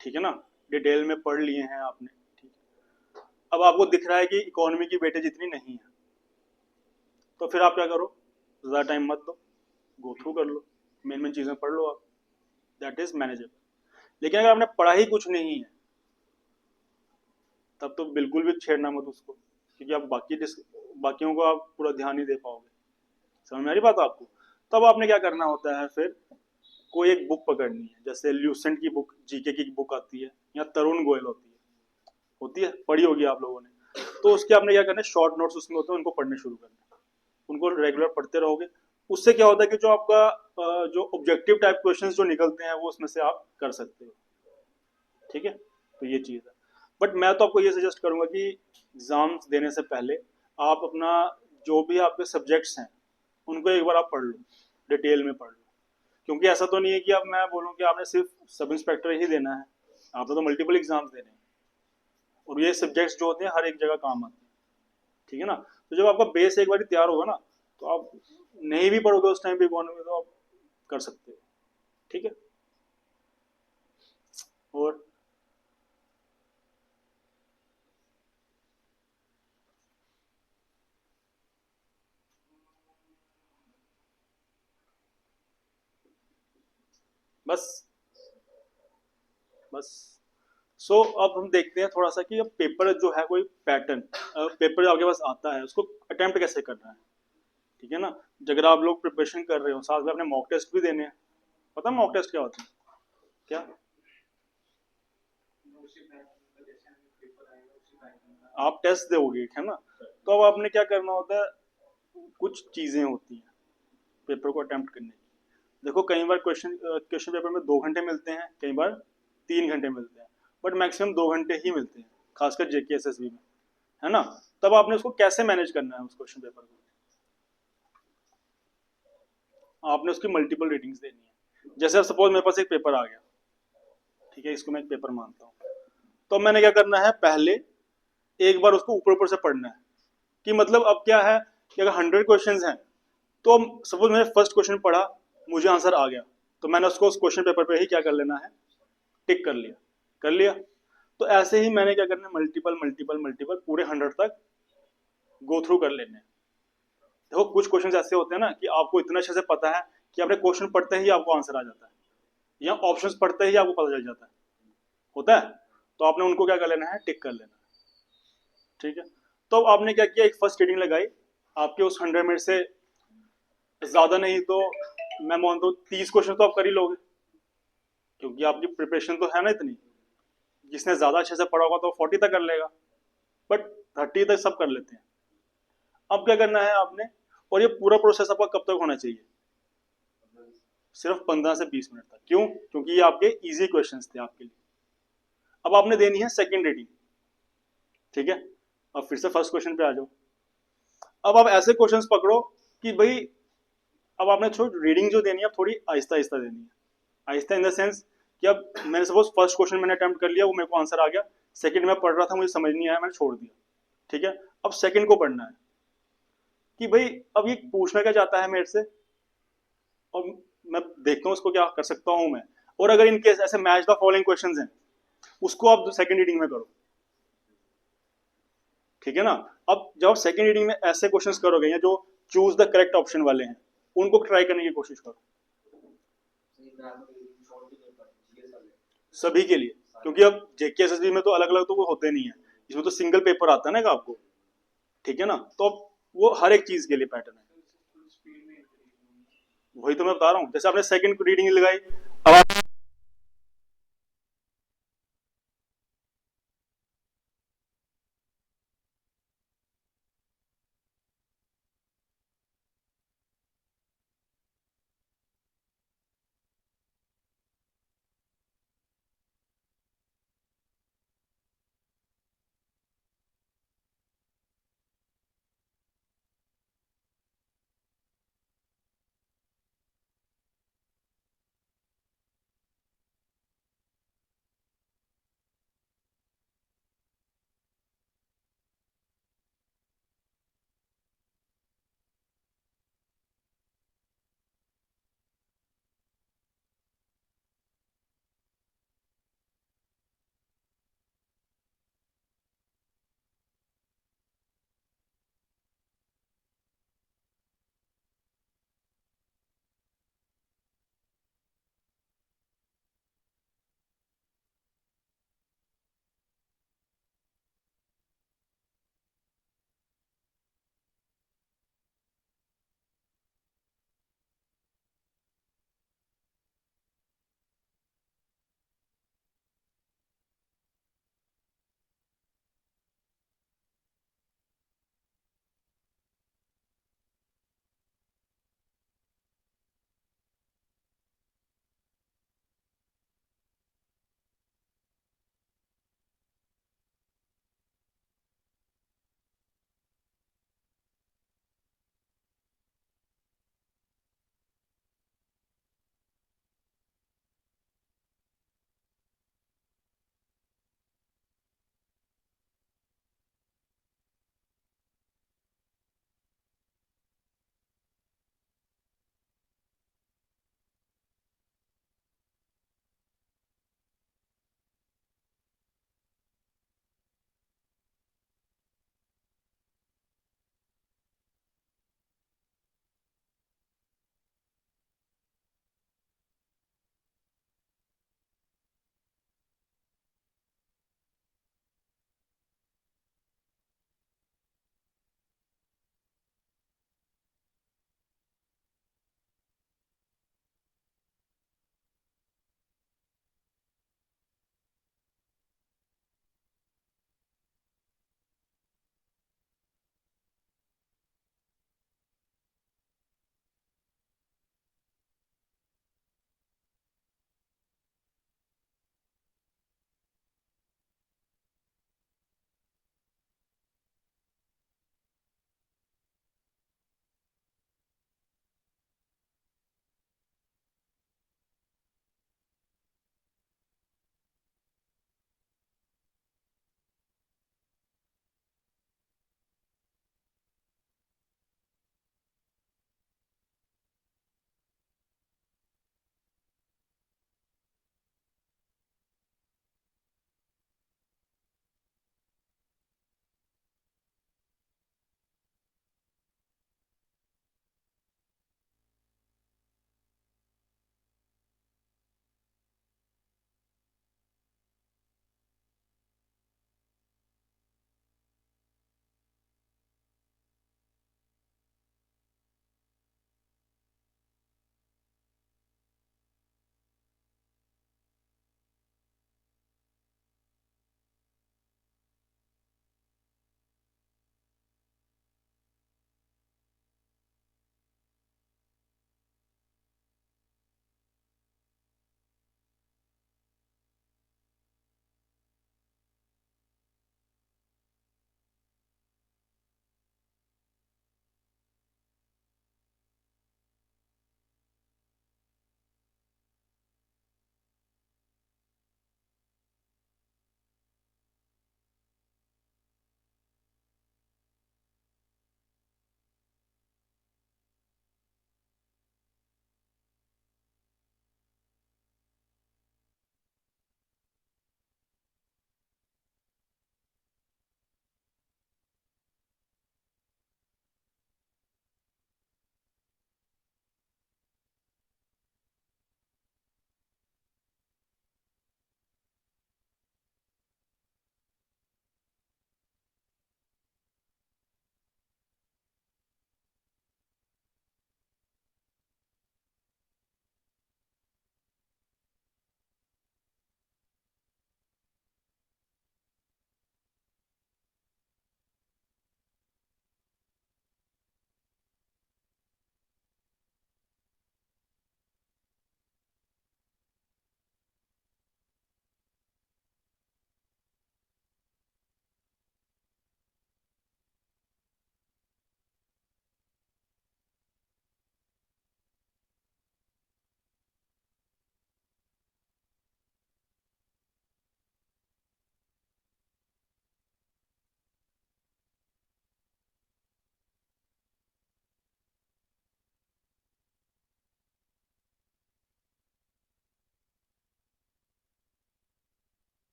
ठीक है ना, डिटेल में पढ़ लिए हैं आपने, ठीक है। अब आपको दिख रहा है कि इकोनॉमी की वेटेज इतनी नहीं है, तो फिर आप क्या करो, ज़्यादा टाइम मत दो, गो थ्रू कर लो, मेन मेन चीज़ें पढ़ लो आप, दैट इज मैनेजेबल। लेकिन अगर आपने पढ़ा ही कुछ नहीं है तब तो बिल्कुल भी छेड़ना मत उसको, क्योंकि आप बाकियों को आप पूरा ध्यान नहीं दे पाओगे। समझ में आ रही बात आपको। तब आपने क्या करना होता है, फिर कोई एक बुक पकड़नी है, जैसे ल्यूसेंट की बुक, जीके की बुक आती है, या तरुण गोयल होती है, पढ़ी होगी आप लोगों ने। तो उसके आपने क्या करना है, शॉर्ट नोट्स उसमें होते हैं, उनको पढ़ने शुरू करना, उनको रेगुलर पढ़ते रहोगे। उससे क्या होता है कि जो आपका जो ऑब्जेक्टिव टाइप क्वेश्चंस जो निकलते हैं वो उसमें से आप कर सकते हो, ठीक है। तो ये चीज़ है। बट मैं तो आपको ये सजेस्ट करूंगा कि एग्जाम्स देने से पहले आप अपना जो भी आपके सब्जेक्ट्स हैं उनको एक बार आप पढ़ लो, डिटेल में पढ़ लो। क्योंकि ऐसा तो नहीं है कि अब मैं बोलूँ कि आपने सिर्फ सब इंस्पेक्टर ही देना है, आपने तो मल्टीपल एग्जाम्स देने हैं, और ये सब्जेक्ट्स जो होते हैं हर एक जगह काम आते हैं, ठीक है ना। तो जब आपका बेस एक बार तैयार होगा ना, तो आप नहीं भी पढ़ोगे उस टाइम पे इकोनॉमी तो आप कर सकते हो, ठीक है। और बस बस सो अब हम देखते हैं थोड़ा सा कि अब पेपर जो है कोई पैटर्न, पेपर जो आपके पास आता है उसको अटेम्प्ट कैसे करना है, ठीक है ना। अगर आप लोग प्रिपरेशन कर रहे हो साथ में अपने मॉक टेस्ट भी देने हैं, पता है मॉक टेस्ट क्या होता है क्या? आप टेस्ट दोगे है ना, तो अब आपने क्या करना होता है, कुछ चीजें होती हैं पेपर को अटेम्प्ट करने की। देखो कई बार क्वेश्चन पेपर में 2 घंटे मिलते हैं, कई बार 3 घंटे मिलते हैं, बट मैक्सिमम 2 घंटे ही मिलते हैं, खासकर जेके एसएसबी में, है ना। तब आपने उसको कैसे मैनेज करना है उस क्वेश्चन पेपर को, आपने उसकी मल्टीपल रीडिंग्स देनी है। जैसे अब सपोज मेरे पास एक पेपर आ गया, ठीक है, इसको मैं एक पेपर मानता हूँ, तो मैंने क्या करना है, पहले एक बार उसको ऊपर ऊपर से पढ़ना है कि मतलब अब क्या है कि अगर 100 क्वेश्चन हैं तो सपोज मैंने फर्स्ट क्वेश्चन पढ़ा, मुझे आंसर आ गया, तो मैंने उसको उस क्वेश्चन पेपर पे ही क्या कर लेना है, टिक कर लिया। तो ऐसे ही मैंने क्या करना है, मल्टीपल मल्टीपल मल्टीपल पूरे 100 तक गो थ्रू कर लेने हैं। देखो कुछ क्वेश्चन ऐसे होते हैं ना कि आपको इतना अच्छे से पता है कि आपने क्वेश्चन पढ़ते ही आपको आंसर आ जाता है, या ऑप्शंस पढ़ते ही आपको पता चल जाता है, होता है, तो आपने उनको क्या कर लेना है, टिक कर लेना है, ठीक है। तो अब आपने क्या किया, एक फर्स्ट रीडिंग लगाई, आपके उस 100 में से ज्यादा नहीं तो मैं मानता हूँ 30 क्वेश्चन तो आप कर ही लोगे, क्योंकि आपकी प्रिपरेशन तो है ना इतनी। जिसने ज्यादा अच्छे से पढ़ा होगा तो 40 तक कर लेगा, बट 30 तक सब कर लेते हैं। अब क्या करना है आपने, और ये पूरा प्रोसेस आपका कब तक होना चाहिए, सिर्फ 15 से 20 मिनट तक। क्यों? क्योंकि ये आपके इजी क्वेश्चंस थे आपके लिए। अब आपने देनी है सेकंड रीडिंग, ठीक है। अब फिर से फर्स्ट क्वेश्चन पे आ जाओ। अब आप ऐसे क्वेश्चंस पकड़ो कि भाई अब आपने रीडिंग जो देनी है थोड़ी आहिस्ता आहिस्ता देनी है। आहिस्ता इन द सेंस कि अब मैंने सपोज फर्स्ट क्वेश्चन मैंने अटेम्प्ट कर लिया, वो मेरे को आंसर आ गया, सेकंड में पढ़ रहा था, मुझे समझ नहीं आया, मैंने छोड़ दिया, ठीक है। अब सेकंड को पढ़ना है कि भाई अब ये पूछना क्या चाहता है मेरे से, और मैं देखता हूँ उसको क्या कर सकता हूँ मैं। और अगर इन केस ऐसे मैच द फॉलोइंग क्वेश्चंस हैं, उसको आप सेकंड रीडिंग में करो, ठीक है ना। अब जब आप सेकंड रीडिंग में ऐसे क्वेश्चंस करोगे या जो चूज द करेक्ट ऑप्शन वाले हैं, उनको ट्राई करने की कोशिश करो सभी के लिए, क्योंकि अब जेके एसएसबी में तो अलग अलग तो वो होते नहीं है, इसमें तो सिंगल पेपर आता है ना आपको, ठीक है ना। तो अब वो हर एक चीज के लिए पैटर्न है, वही तो मैं बता रहा हूँ। जैसे आपने सेकंड रीडिंग लगाई, अब आप